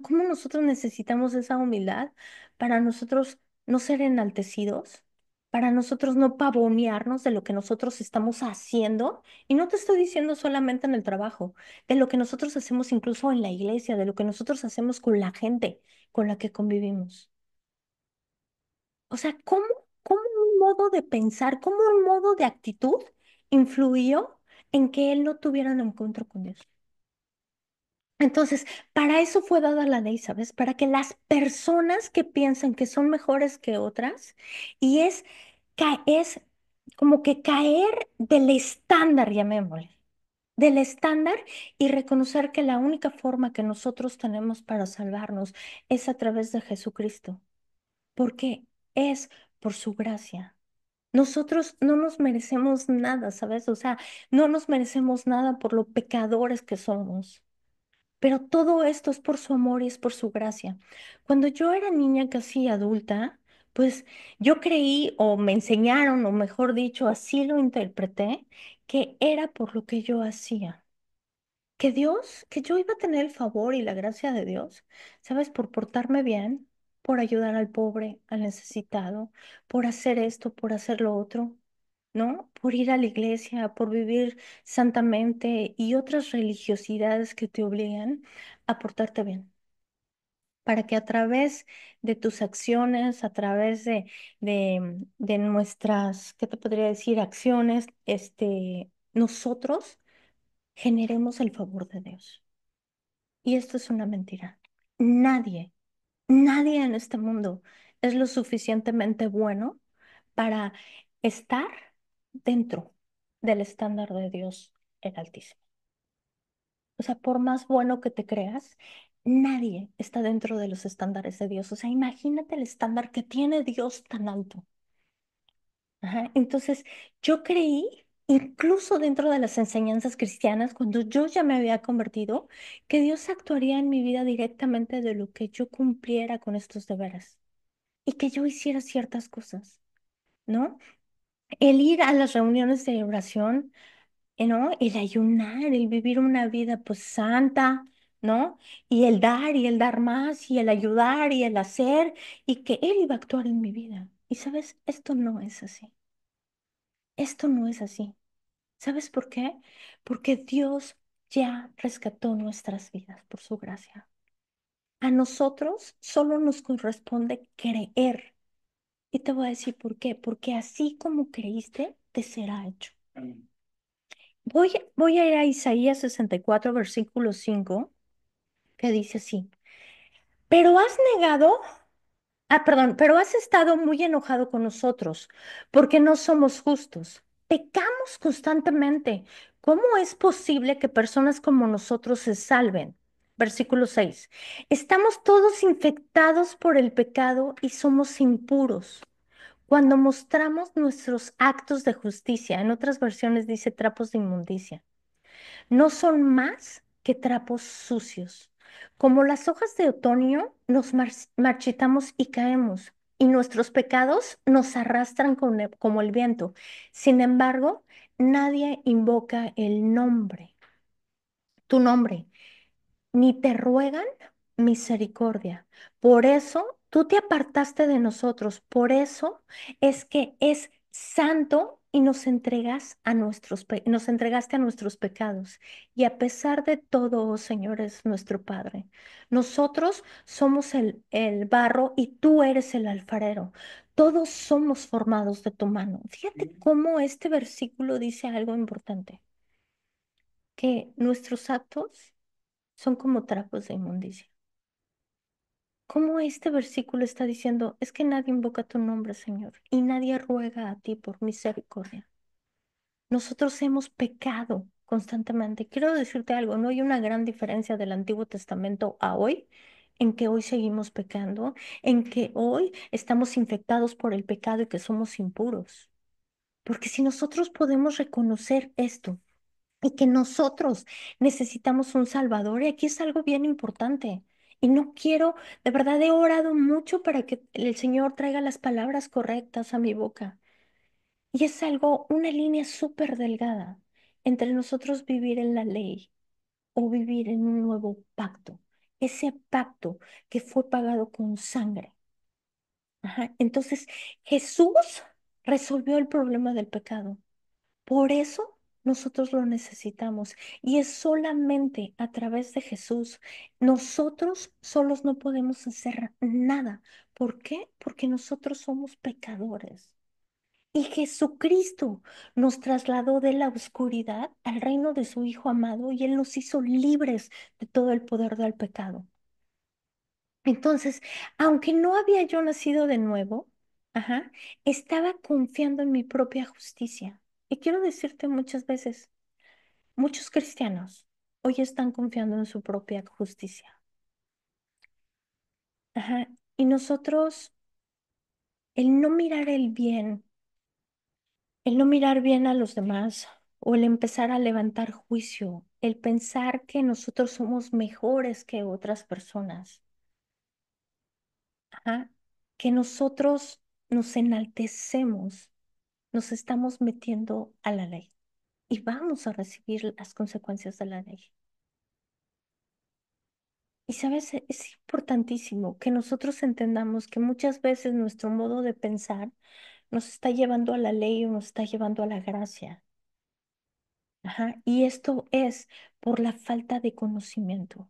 cómo nosotros necesitamos esa humildad para nosotros no ser enaltecidos, para nosotros no pavonearnos de lo que nosotros estamos haciendo? Y no te estoy diciendo solamente en el trabajo, de lo que nosotros hacemos incluso en la iglesia, de lo que nosotros hacemos con la gente con la que convivimos. O sea, ¿cómo un modo de pensar, cómo un modo de actitud influyó en que él no tuviera un encuentro con Dios? Entonces, para eso fue dada la ley, ¿sabes? Para que las personas que piensan que son mejores que otras, y es como que caer del estándar, llamémosle, del estándar y reconocer que la única forma que nosotros tenemos para salvarnos es a través de Jesucristo, porque es por su gracia. Nosotros no nos merecemos nada, ¿sabes? O sea, no nos merecemos nada por lo pecadores que somos. Pero todo esto es por su amor y es por su gracia. Cuando yo era niña casi adulta, pues yo creí o me enseñaron, o mejor dicho, así lo interpreté, que era por lo que yo hacía. Que Dios, que yo iba a tener el favor y la gracia de Dios, ¿sabes? Por portarme bien, por ayudar al pobre, al necesitado, por hacer esto, por hacer lo otro, ¿no? Por ir a la iglesia, por vivir santamente y otras religiosidades que te obligan a portarte bien. para que a través de tus acciones, a través de nuestras, ¿qué te podría decir? Acciones, nosotros generemos el favor de Dios. Y esto es una mentira. Nadie, nadie en este mundo es lo suficientemente bueno para estar dentro del estándar de Dios el Altísimo. O sea, por más bueno que te creas, nadie está dentro de los estándares de Dios. O sea, imagínate el estándar que tiene Dios tan alto. Ajá. Entonces, yo creí, incluso dentro de las enseñanzas cristianas, cuando yo ya me había convertido, que Dios actuaría en mi vida directamente de lo que yo cumpliera con estos deberes y que yo hiciera ciertas cosas, ¿no? El ir a las reuniones de oración, ¿no? El ayunar, el vivir una vida pues santa, ¿no? Y el dar más, y el ayudar, y el hacer, y que Él iba a actuar en mi vida. Y sabes, esto no es así. Esto no es así. ¿Sabes por qué? Porque Dios ya rescató nuestras vidas por su gracia. A nosotros solo nos corresponde creer. Y te voy a decir por qué. Porque así como creíste, te será hecho. Voy a ir a Isaías 64 versículo 5 que dice así. Pero has negado, perdón, pero has estado muy enojado con nosotros porque no somos justos. Pecamos constantemente. ¿Cómo es posible que personas como nosotros se salven? Versículo 6. Estamos todos infectados por el pecado y somos impuros. Cuando mostramos nuestros actos de justicia, en otras versiones dice trapos de inmundicia, no son más que trapos sucios. Como las hojas de otoño, nos marchitamos y caemos, y nuestros pecados nos arrastran como el viento. Sin embargo, nadie invoca tu nombre ni te ruegan misericordia. Por eso tú te apartaste de nosotros. Por eso es que es santo y nos entregaste a nuestros pecados. Y a pesar de todo, oh Señor, es nuestro Padre. Nosotros somos el barro y tú eres el alfarero. Todos somos formados de tu mano. Fíjate cómo este versículo dice algo importante, que nuestros actos son como trapos de inmundicia. ¿Cómo este versículo está diciendo? Es que nadie invoca tu nombre, Señor, y nadie ruega a ti por misericordia. Nosotros hemos pecado constantemente. Quiero decirte algo, no hay una gran diferencia del Antiguo Testamento a hoy, en que hoy seguimos pecando, en que hoy estamos infectados por el pecado y que somos impuros. Porque si nosotros podemos reconocer esto, y que nosotros necesitamos un Salvador. Y aquí es algo bien importante. Y no quiero, de verdad he orado mucho para que el Señor traiga las palabras correctas a mi boca. Y es algo, una línea súper delgada entre nosotros vivir en la ley o vivir en un nuevo pacto. Ese pacto que fue pagado con sangre. Ajá. Entonces, Jesús resolvió el problema del pecado. Por eso nosotros lo necesitamos y es solamente a través de Jesús. Nosotros solos no podemos hacer nada. ¿Por qué? Porque nosotros somos pecadores. Y Jesucristo nos trasladó de la oscuridad al reino de su Hijo amado y Él nos hizo libres de todo el poder del pecado. Entonces, aunque no había yo nacido de nuevo, ajá, estaba confiando en mi propia justicia. Y quiero decirte muchas veces, muchos cristianos hoy están confiando en su propia justicia. Ajá. Y nosotros, el no mirar el bien, el no mirar bien a los demás, o el empezar a levantar juicio, el pensar que nosotros somos mejores que otras personas, ajá, que nosotros nos enaltecemos, nos estamos metiendo a la ley y vamos a recibir las consecuencias de la ley. Y sabes, es importantísimo que nosotros entendamos que muchas veces nuestro modo de pensar nos está llevando a la ley o nos está llevando a la gracia. Ajá. Y esto es por la falta de conocimiento.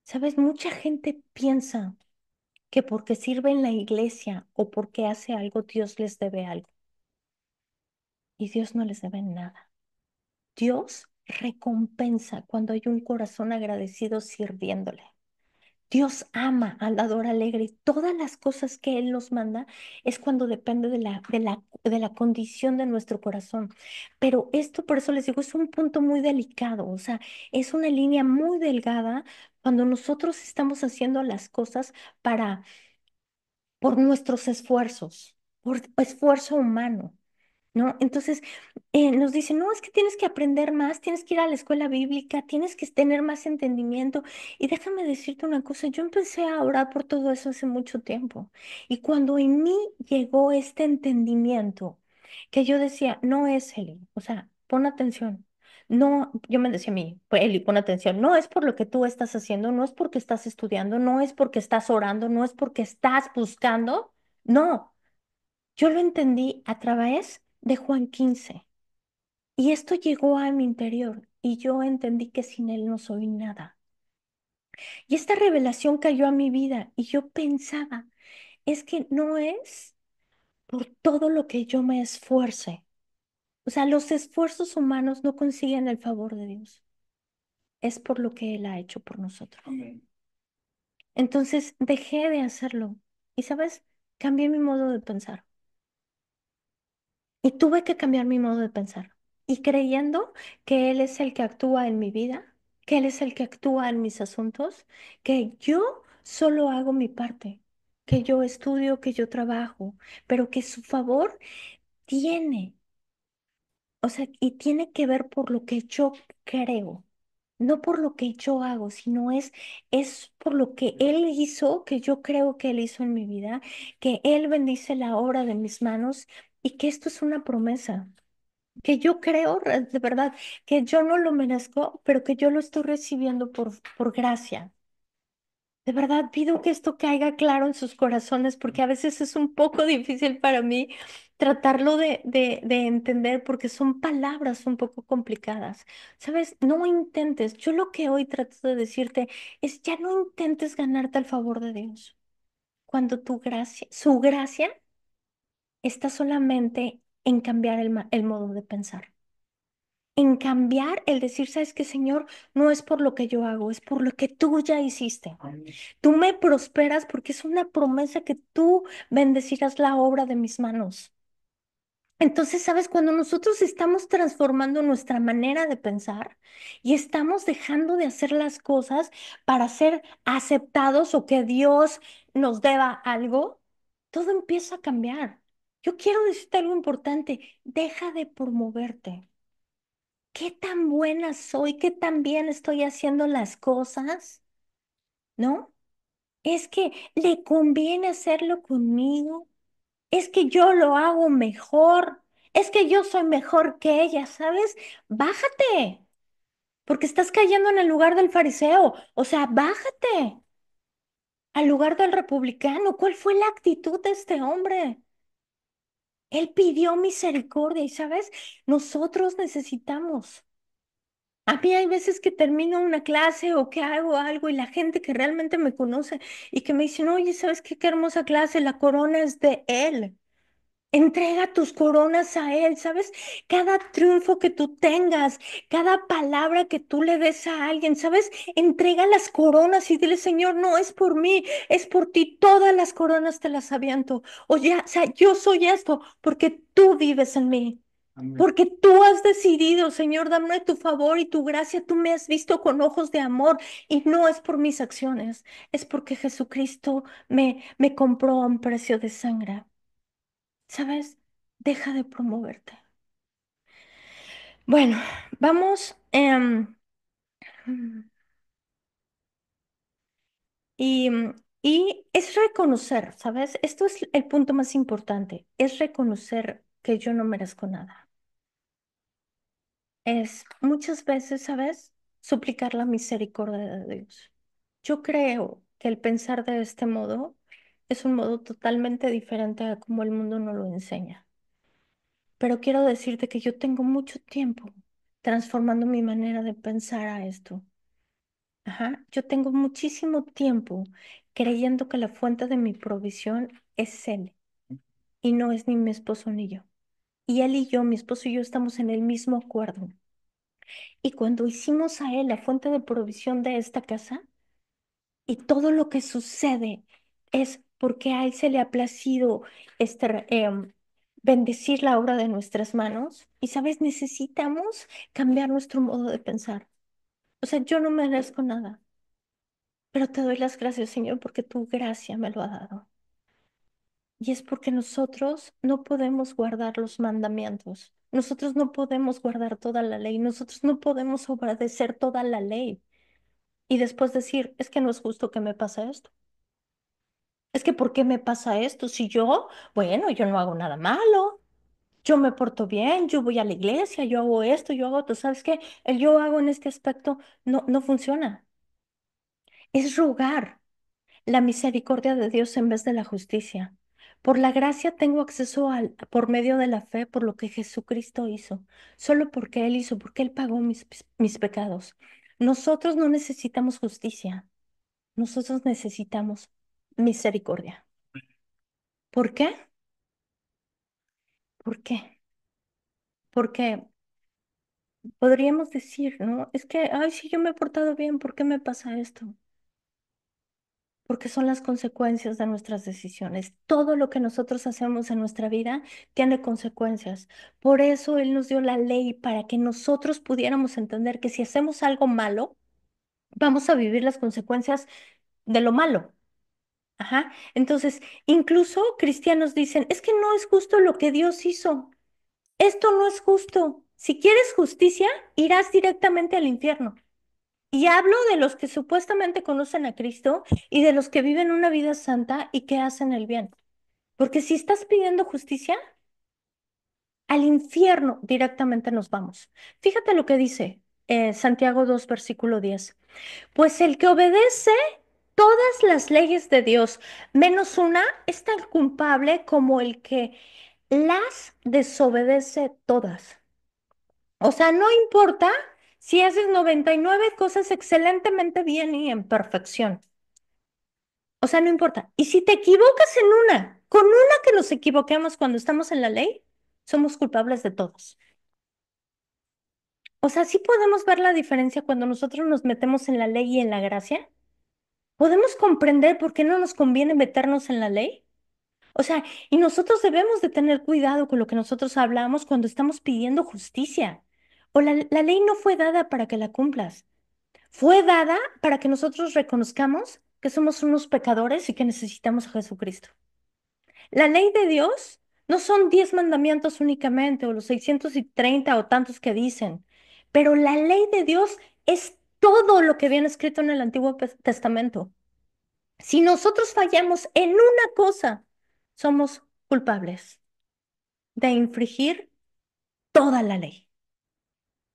¿Sabes? Mucha gente piensa que porque sirve en la iglesia o porque hace algo, Dios les debe algo. Y Dios no les debe nada. Dios recompensa cuando hay un corazón agradecido sirviéndole. Dios ama al dador alegre y todas las cosas que Él nos manda es cuando depende de la condición de nuestro corazón. Pero esto, por eso les digo, es un punto muy delicado, o sea, es una línea muy delgada cuando nosotros estamos haciendo las cosas para, por nuestros esfuerzos, por esfuerzo humano. ¿No? Entonces, nos dicen, no, es que tienes que aprender más, tienes que ir a la escuela bíblica, tienes que tener más entendimiento. Y déjame decirte una cosa, yo empecé a orar por todo eso hace mucho tiempo. Y cuando en mí llegó este entendimiento, que yo decía, no es Eli, o sea, pon atención. No, yo me decía a mí, pues Eli, pon atención, no es por lo que tú estás haciendo, no es porque estás estudiando, no es porque estás orando, no es porque estás buscando, no. Yo lo entendí a través de Juan 15 y esto llegó a mi interior y yo entendí que sin él no soy nada. Y esta revelación cayó a mi vida y yo pensaba, es que no es por todo lo que yo me esfuerce. O sea, los esfuerzos humanos no consiguen el favor de Dios. Es por lo que Él ha hecho por nosotros. Amén. Entonces dejé de hacerlo y, ¿sabes? Cambié mi modo de pensar. Y tuve que cambiar mi modo de pensar. Y creyendo que Él es el que actúa en mi vida, que Él es el que actúa en mis asuntos, que yo solo hago mi parte, que yo estudio, que yo trabajo, pero que su favor tiene, o sea, y tiene que ver por lo que yo creo. No por lo que yo hago, sino es por lo que Él hizo, que yo creo que Él hizo en mi vida, que Él bendice la obra de mis manos y que esto es una promesa que yo creo de verdad que yo no lo merezco, pero que yo lo estoy recibiendo por gracia. De verdad pido que esto caiga claro en sus corazones, porque a veces es un poco difícil para mí tratarlo de entender, porque son palabras un poco complicadas. ¿Sabes? No intentes. Yo lo que hoy trato de decirte es ya no intentes ganarte el favor de Dios. Cuando tu gracia, su gracia está solamente en cambiar el modo de pensar. En cambiar el decir, ¿sabes qué, Señor? No es por lo que yo hago, es por lo que tú ya hiciste. Tú me prosperas porque es una promesa que tú bendecirás la obra de mis manos. Entonces, ¿sabes? Cuando nosotros estamos transformando nuestra manera de pensar y estamos dejando de hacer las cosas para ser aceptados o que Dios nos deba algo, todo empieza a cambiar. Yo quiero decirte algo importante, deja de promoverte. ¿Qué tan buena soy? ¿Qué tan bien estoy haciendo las cosas? ¿No? Es que le conviene hacerlo conmigo. Es que yo lo hago mejor. Es que yo soy mejor que ella, ¿sabes? Bájate, porque estás cayendo en el lugar del fariseo. O sea, bájate al lugar del republicano. ¿Cuál fue la actitud de este hombre? Él pidió misericordia y, ¿sabes? Nosotros necesitamos. A mí hay veces que termino una clase o que hago algo y la gente que realmente me conoce y que me dicen, oye, ¿sabes qué? Qué hermosa clase, la corona es de él. Entrega tus coronas a Él, ¿sabes? Cada triunfo que tú tengas, cada palabra que tú le des a alguien, ¿sabes? Entrega las coronas y dile, Señor, no es por mí, es por ti. Todas las coronas te las aviento. O sea, yo soy esto porque tú vives en mí. Amén. Porque tú has decidido, Señor, dame tu favor y tu gracia. Tú me has visto con ojos de amor y no es por mis acciones, es porque Jesucristo me compró a un precio de sangre. ¿Sabes? Deja de promoverte. Bueno, vamos. Y es reconocer, ¿sabes? Esto es el punto más importante. Es reconocer que yo no merezco nada. Es muchas veces, ¿sabes? Suplicar la misericordia de Dios. Yo creo que el pensar de este modo es un modo totalmente diferente a como el mundo nos lo enseña. Pero quiero decirte que yo tengo mucho tiempo transformando mi manera de pensar a esto. Ajá, yo tengo muchísimo tiempo creyendo que la fuente de mi provisión es Él y no es ni mi esposo ni yo. Y Él y yo, mi esposo y yo, estamos en el mismo acuerdo. Y cuando hicimos a Él la fuente de provisión de esta casa, y todo lo que sucede es porque a Él se le ha placido bendecir la obra de nuestras manos. Y, ¿sabes? Necesitamos cambiar nuestro modo de pensar. O sea, yo no merezco nada, pero te doy las gracias, Señor, porque tu gracia me lo ha dado. Y es porque nosotros no podemos guardar los mandamientos. Nosotros no podemos guardar toda la ley. Nosotros no podemos obedecer toda la ley. Y después decir, es que no es justo que me pase esto. Es que ¿por qué me pasa esto? Si yo, bueno, yo no hago nada malo. Yo me porto bien, yo voy a la iglesia, yo hago esto, yo hago otro. ¿Sabes qué? El yo hago en este aspecto no funciona. Es rogar la misericordia de Dios en vez de la justicia. Por la gracia tengo acceso por medio de la fe, por lo que Jesucristo hizo, solo porque Él hizo, porque Él pagó mis pecados. Nosotros no necesitamos justicia, nosotros necesitamos misericordia. ¿Por qué? ¿Por qué? Porque podríamos decir, ¿no? Es que, ay, si yo me he portado bien, ¿por qué me pasa esto? Porque son las consecuencias de nuestras decisiones. Todo lo que nosotros hacemos en nuestra vida tiene consecuencias. Por eso Él nos dio la ley para que nosotros pudiéramos entender que si hacemos algo malo, vamos a vivir las consecuencias de lo malo. Ajá. Entonces, incluso cristianos dicen, es que no es justo lo que Dios hizo. Esto no es justo. Si quieres justicia, irás directamente al infierno. Y hablo de los que supuestamente conocen a Cristo y de los que viven una vida santa y que hacen el bien. Porque si estás pidiendo justicia, al infierno directamente nos vamos. Fíjate lo que dice Santiago 2 versículo 10. Pues el que obedece todas las leyes de Dios, menos una, es tan culpable como el que las desobedece todas. O sea, no importa si haces 99 cosas excelentemente bien y en perfección. O sea, no importa. Y si te equivocas en una, con una que nos equivoquemos cuando estamos en la ley, somos culpables de todos. O sea, sí podemos ver la diferencia cuando nosotros nos metemos en la ley y en la gracia. ¿Podemos comprender por qué no nos conviene meternos en la ley? O sea, y nosotros debemos de tener cuidado con lo que nosotros hablamos cuando estamos pidiendo justicia. O la ley no fue dada para que la cumplas. Fue dada para que nosotros reconozcamos que somos unos pecadores y que necesitamos a Jesucristo. La ley de Dios no son 10 mandamientos únicamente o los 630 o tantos que dicen, pero la ley de Dios es todo lo que viene escrito en el Antiguo Testamento. Si nosotros fallamos en una cosa, somos culpables de infringir toda la ley.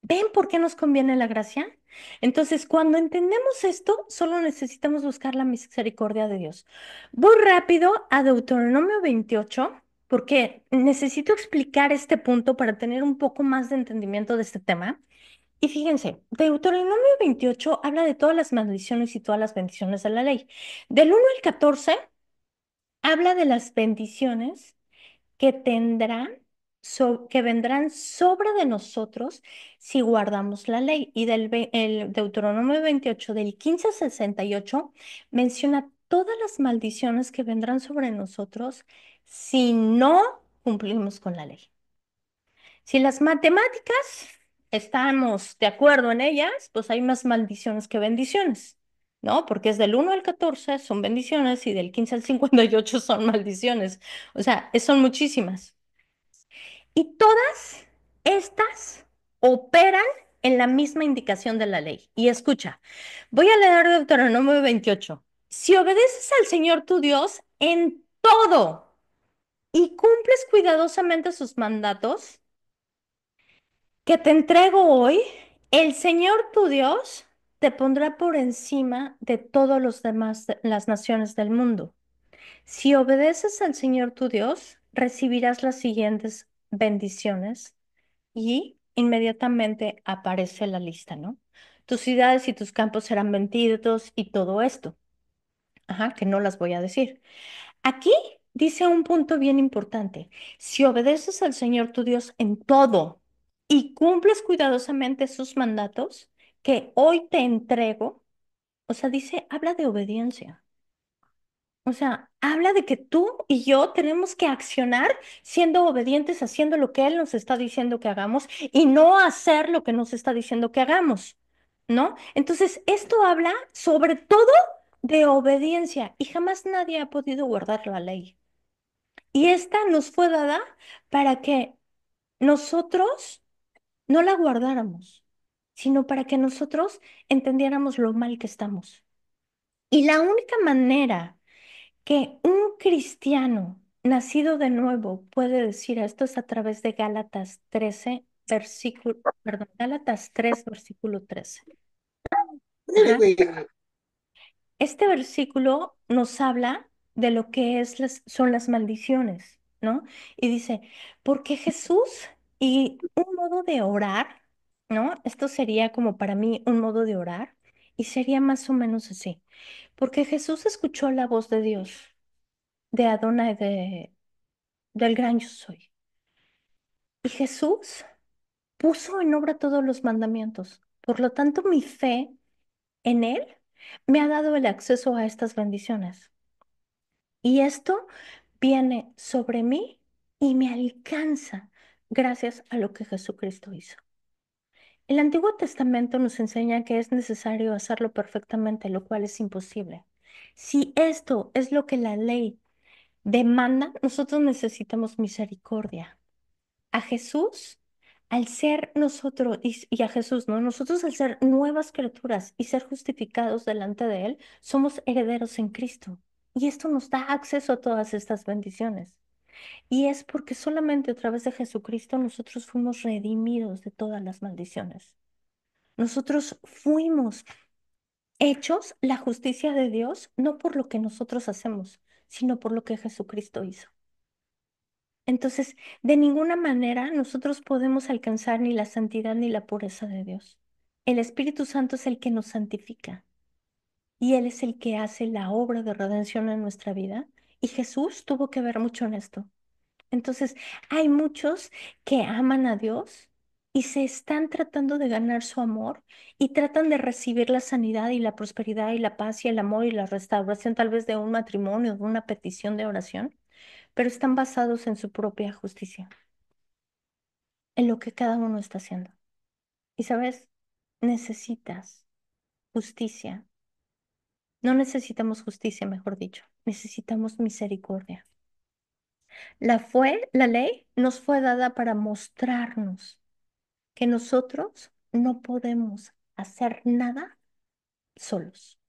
¿Ven por qué nos conviene la gracia? Entonces, cuando entendemos esto, solo necesitamos buscar la misericordia de Dios. Voy rápido a Deuteronomio 28, porque necesito explicar este punto para tener un poco más de entendimiento de este tema. Y fíjense, Deuteronomio 28 habla de todas las maldiciones y todas las bendiciones de la ley. Del 1 al 14 habla de las bendiciones que que vendrán sobre de nosotros si guardamos la ley. Y el Deuteronomio 28, del 15 al 68, menciona todas las maldiciones que vendrán sobre nosotros si no cumplimos con la ley. Si las matemáticas estamos de acuerdo en ellas, pues hay más maldiciones que bendiciones. ¿No? Porque es del 1 al 14 son bendiciones y del 15 al 58 son maldiciones. O sea, son muchísimas. Y todas estas operan en la misma indicación de la ley. Y escucha, voy a leer Deuteronomio 28. Si obedeces al Señor tu Dios en todo y cumples cuidadosamente sus mandatos que te entrego hoy, el Señor tu Dios te pondrá por encima de todos los demás, las naciones del mundo. Si obedeces al Señor tu Dios, recibirás las siguientes bendiciones. Y inmediatamente aparece la lista, ¿no? tus ciudades y tus campos serán vendidos y todo esto. Ajá, que no las voy a decir. Aquí dice un punto bien importante. Si obedeces al Señor tu Dios en todo y cumples cuidadosamente sus mandatos que hoy te entrego, o sea, dice, habla de obediencia. O sea, habla de que tú y yo tenemos que accionar siendo obedientes, haciendo lo que Él nos está diciendo que hagamos y no hacer lo que nos está diciendo que hagamos, ¿no? Entonces, esto habla sobre todo de obediencia y jamás nadie ha podido guardar la ley. Y esta nos fue dada para que nosotros no la guardáramos, sino para que nosotros entendiéramos lo mal que estamos. Y la única manera que un cristiano nacido de nuevo puede decir esto es a través de Gálatas 13, Gálatas 3, versículo 13. Ajá. Este versículo nos habla de lo que son las maldiciones, ¿no? Y dice, porque Jesús y un modo de orar, ¿no? Esto sería como para mí un modo de orar y sería más o menos así, porque Jesús escuchó la voz de Dios, de Adonai, del gran yo soy. Y Jesús puso en obra todos los mandamientos. Por lo tanto, mi fe en Él me ha dado el acceso a estas bendiciones. Y esto viene sobre mí y me alcanza gracias a lo que Jesucristo hizo. El Antiguo Testamento nos enseña que es necesario hacerlo perfectamente, lo cual es imposible. Si esto es lo que la ley demanda, nosotros necesitamos misericordia. A Jesús, al ser nosotros, y a Jesús, ¿no? Nosotros al ser nuevas criaturas y ser justificados delante de Él, somos herederos en Cristo. Y esto nos da acceso a todas estas bendiciones. Y es porque solamente a través de Jesucristo nosotros fuimos redimidos de todas las maldiciones. Nosotros fuimos hechos la justicia de Dios, no por lo que nosotros hacemos, sino por lo que Jesucristo hizo. Entonces, de ninguna manera nosotros podemos alcanzar ni la santidad ni la pureza de Dios. El Espíritu Santo es el que nos santifica y Él es el que hace la obra de redención en nuestra vida. Y Jesús tuvo que ver mucho en esto. Entonces, hay muchos que aman a Dios y se están tratando de ganar su amor y tratan de recibir la sanidad y la prosperidad y la paz y el amor y la restauración tal vez de un matrimonio, de una petición de oración, pero están basados en su propia justicia, en lo que cada uno está haciendo. Y sabes, necesitas justicia. No necesitamos justicia, mejor dicho, necesitamos misericordia. La ley nos fue dada para mostrarnos que nosotros no podemos hacer nada solos,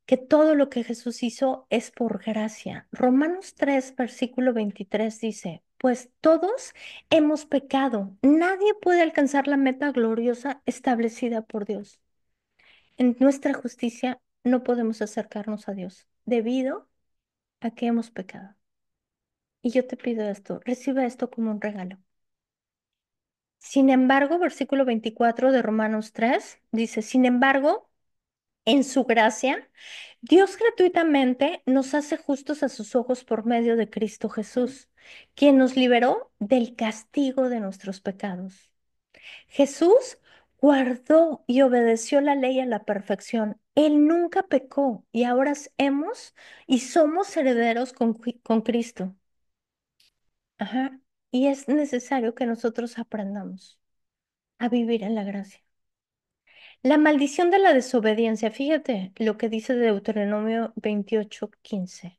que todo lo que Jesús hizo es por gracia. Romanos 3, versículo 23 dice, pues todos hemos pecado, nadie puede alcanzar la meta gloriosa establecida por Dios. En nuestra justicia no podemos acercarnos a Dios debido a que hemos pecado. Y yo te pido esto, recibe esto como un regalo. Sin embargo, versículo 24 de Romanos 3 dice, sin embargo, en su gracia, Dios gratuitamente nos hace justos a sus ojos por medio de Cristo Jesús, quien nos liberó del castigo de nuestros pecados. Jesús guardó y obedeció la ley a la perfección. Él nunca pecó y ahora hemos y somos herederos con Cristo. Ajá. Y es necesario que nosotros aprendamos a vivir en la gracia. La maldición de la desobediencia, fíjate lo que dice Deuteronomio 28:15.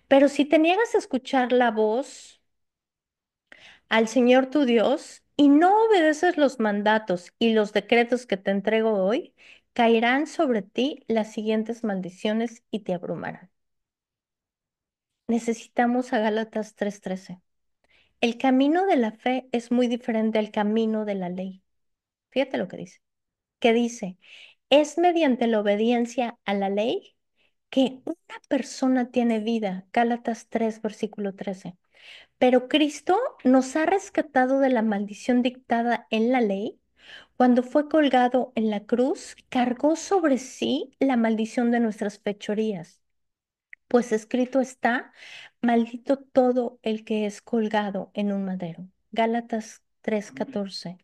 Pero si te niegas a escuchar la voz al Señor tu Dios y no obedeces los mandatos y los decretos que te entrego hoy, caerán sobre ti las siguientes maldiciones y te abrumarán. Necesitamos a Gálatas 3:13. El camino de la fe es muy diferente al camino de la ley. Fíjate lo que dice, es mediante la obediencia a la ley que una persona tiene vida. Gálatas 3, versículo 13. Pero Cristo nos ha rescatado de la maldición dictada en la ley, Cuando fue colgado en la cruz, cargó sobre sí la maldición de nuestras fechorías, pues escrito está, maldito todo el que es colgado en un madero. Gálatas 3:14.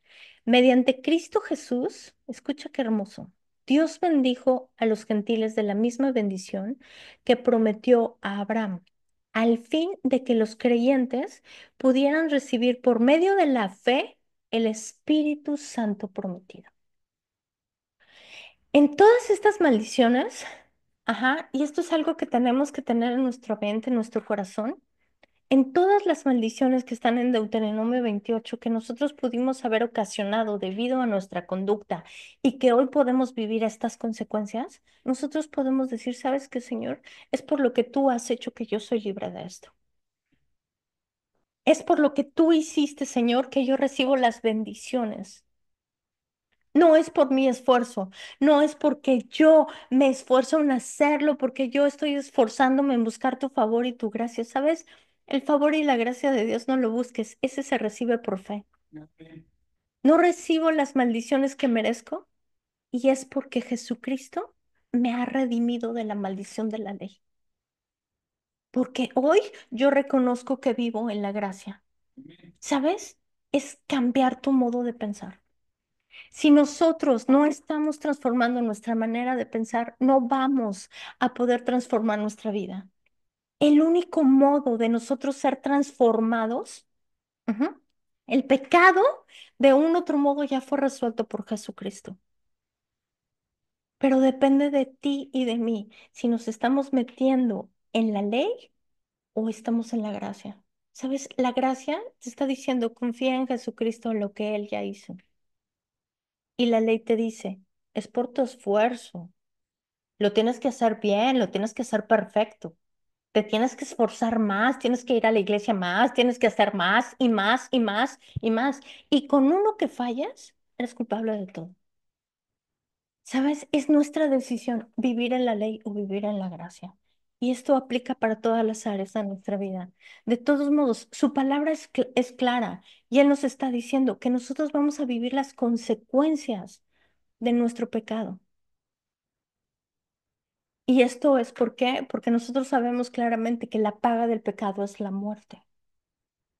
Mediante Cristo Jesús, escucha qué hermoso, Dios bendijo a los gentiles de la misma bendición que prometió a Abraham, al fin de que los creyentes pudieran recibir por medio de la fe el Espíritu Santo prometido. En todas estas maldiciones, ajá, y esto es algo que tenemos que tener en nuestra mente, en nuestro corazón, en todas las maldiciones que están en Deuteronomio 28, que nosotros pudimos haber ocasionado debido a nuestra conducta y que hoy podemos vivir estas consecuencias, nosotros podemos decir, ¿sabes qué, Señor? Es por lo que tú has hecho que yo soy libre de esto. Es por lo que tú hiciste, Señor, que yo recibo las bendiciones. No es por mi esfuerzo, no es porque yo me esfuerzo en hacerlo, porque yo estoy esforzándome en buscar tu favor y tu gracia. ¿Sabes? El favor y la gracia de Dios no lo busques, ese se recibe por fe. No recibo las maldiciones que merezco y es porque Jesucristo me ha redimido de la maldición de la ley. Porque hoy yo reconozco que vivo en la gracia. ¿Sabes? Es cambiar tu modo de pensar. Si nosotros no estamos transformando nuestra manera de pensar, no vamos a poder transformar nuestra vida. El único modo de nosotros ser transformados, ujú, el pecado de un otro modo ya fue resuelto por Jesucristo, pero depende de ti y de mí si nos estamos metiendo en la ley o estamos en la gracia. ¿Sabes? La gracia te está diciendo, confía en Jesucristo en lo que Él ya hizo. Y la ley te dice, es por tu esfuerzo. Lo tienes que hacer bien, lo tienes que hacer perfecto. Te tienes que esforzar más, tienes que ir a la iglesia más, tienes que hacer más y más y más y más. Y con uno que fallas, eres culpable de todo. ¿Sabes? Es nuestra decisión vivir en la ley o vivir en la gracia. Y esto aplica para todas las áreas de nuestra vida. De todos modos, su palabra es clara y Él nos está diciendo que nosotros vamos a vivir las consecuencias de nuestro pecado. Y esto es ¿por qué? Porque nosotros sabemos claramente que la paga del pecado es la muerte.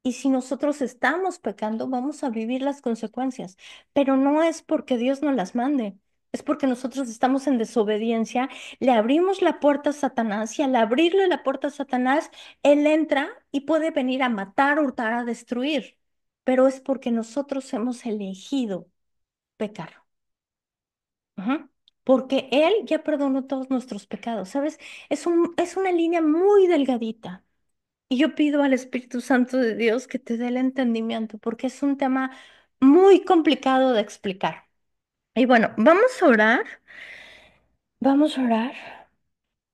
Y si nosotros estamos pecando, vamos a vivir las consecuencias. Pero no es porque Dios nos las mande, es porque nosotros estamos en desobediencia, le abrimos la puerta a Satanás y al abrirle la puerta a Satanás, él entra y puede venir a matar, hurtar, a destruir. Pero es porque nosotros hemos elegido pecar. Ujú. Porque Él ya perdonó todos nuestros pecados, ¿sabes? Es una línea muy delgadita. Y yo pido al Espíritu Santo de Dios que te dé el entendimiento, porque es un tema muy complicado de explicar. Y bueno, vamos a orar.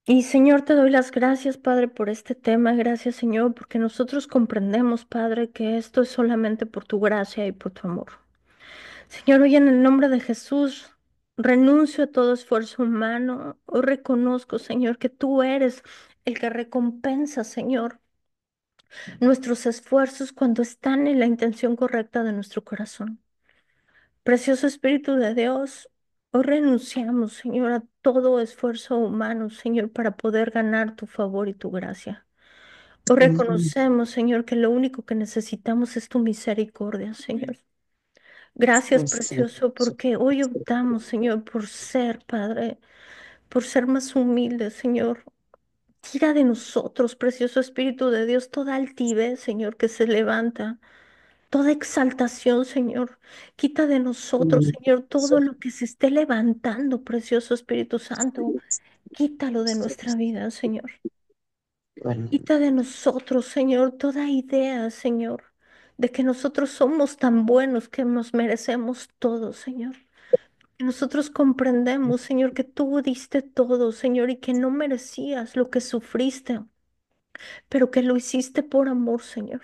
Y Señor, te doy las gracias, Padre, por este tema. Gracias, Señor, porque nosotros comprendemos, Padre, que esto es solamente por tu gracia y por tu amor. Señor, hoy en el nombre de Jesús renuncio a todo esfuerzo humano. Hoy reconozco, Señor, que tú eres el que recompensa, Señor, nuestros esfuerzos cuando están en la intención correcta de nuestro corazón. Precioso Espíritu de Dios, hoy renunciamos, Señor, a todo esfuerzo humano, Señor, para poder ganar tu favor y tu gracia. Hoy reconocemos, Señor, que lo único que necesitamos es tu misericordia, Señor. Gracias, precioso, porque hoy optamos, Señor, por ser, Padre, por ser más humildes, Señor. Tira de nosotros, precioso Espíritu de Dios, toda altivez, Señor, que se levanta, toda exaltación, Señor. Quita de nosotros, Señor, todo lo que se esté levantando, precioso Espíritu Santo. Quítalo de nuestra vida, Señor. Quita de nosotros, Señor, toda idea, Señor, de que nosotros somos tan buenos que nos merecemos todo, Señor. Nosotros comprendemos, Señor, que tú diste todo, Señor, y que no merecías lo que sufriste, pero que lo hiciste por amor, Señor.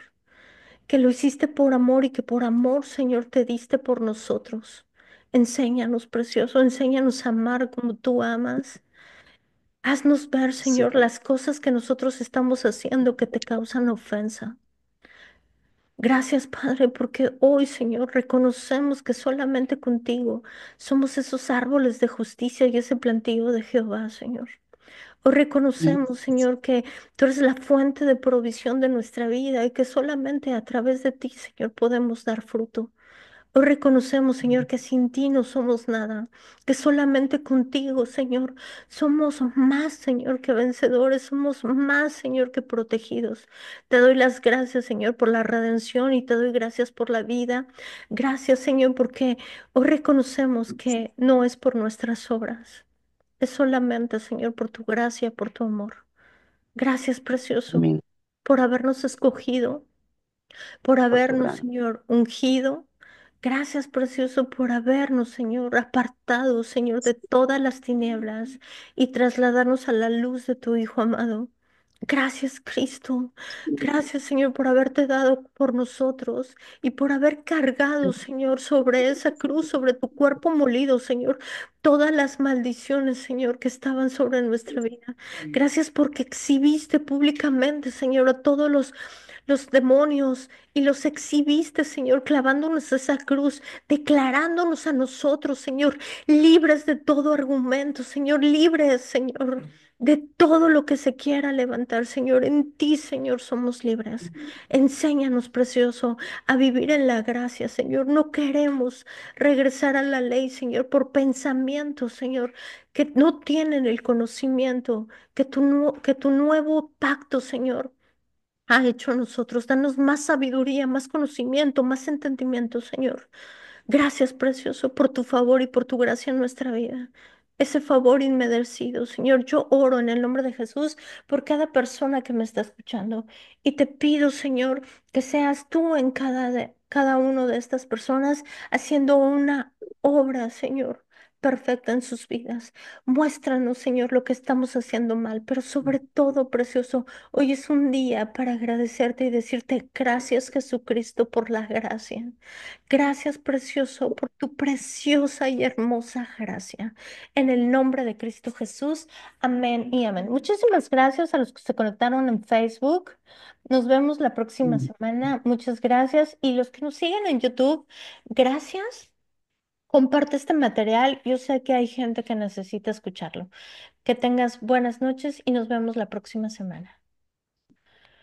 Que lo hiciste por amor y que por amor, Señor, te diste por nosotros. Enséñanos, precioso, enséñanos a amar como tú amas. Haznos ver, Señor, las cosas que nosotros estamos haciendo que te causan ofensa. Gracias, Padre, porque hoy, Señor, reconocemos que solamente contigo somos esos árboles de justicia y ese plantío de Jehová, Señor. Hoy reconocemos, Señor, que tú eres la fuente de provisión de nuestra vida y que solamente a través de ti, Señor, podemos dar fruto. Hoy reconocemos, Señor, que sin ti no somos nada, que solamente contigo, Señor, somos más, Señor, que vencedores, somos más, Señor, que protegidos. Te doy las gracias, Señor, por la redención y te doy gracias por la vida. Gracias, Señor, porque hoy reconocemos que no es por nuestras obras, es solamente, Señor, por tu gracia, por tu amor. Gracias, precioso, Amén. por habernos escogido por Por tu habernos, gran. Señor, ungido. Gracias, precioso, por habernos, Señor, apartado, Señor, de todas las tinieblas y trasladarnos a la luz de tu Hijo amado. Gracias, Cristo. Gracias, Señor, por haberte dado por nosotros y por haber cargado, Señor, sobre esa cruz, sobre tu cuerpo molido, Señor, todas las maldiciones, Señor, que estaban sobre nuestra vida. Gracias porque exhibiste públicamente, Señor, a todos los demonios y los exhibiste, Señor, clavándonos a esa cruz, declarándonos a nosotros, Señor, libres de todo argumento, Señor, libres, Señor, de todo lo que se quiera levantar, Señor. En ti, Señor, somos libres. Enséñanos, precioso, a vivir en la gracia, Señor. No queremos regresar a la ley, Señor, por pensamientos, Señor, que no tienen el conocimiento que tu nuevo pacto, Señor ha hecho a nosotros. Danos más sabiduría, más conocimiento, más entendimiento, Señor. Gracias, precioso, por tu favor y por tu gracia en nuestra vida. Ese favor inmerecido, Señor, yo oro en el nombre de Jesús por cada persona que me está escuchando y te pido, Señor, que seas tú en cada uno de estas personas haciendo una obra, Señor, perfecta en sus vidas. Muéstranos, Señor, lo que estamos haciendo mal, pero sobre todo, precioso, hoy es un día para agradecerte y decirte gracias, Jesucristo, por la gracia. Gracias, precioso, por tu preciosa y hermosa gracia. En el nombre de Cristo Jesús, amén y amén. Muchísimas gracias a los que se conectaron en Facebook. Nos vemos la próxima semana. Muchas gracias. Y los que nos siguen en YouTube, gracias. Comparte este material. Yo sé que hay gente que necesita escucharlo. Que tengas buenas noches y nos vemos la próxima semana.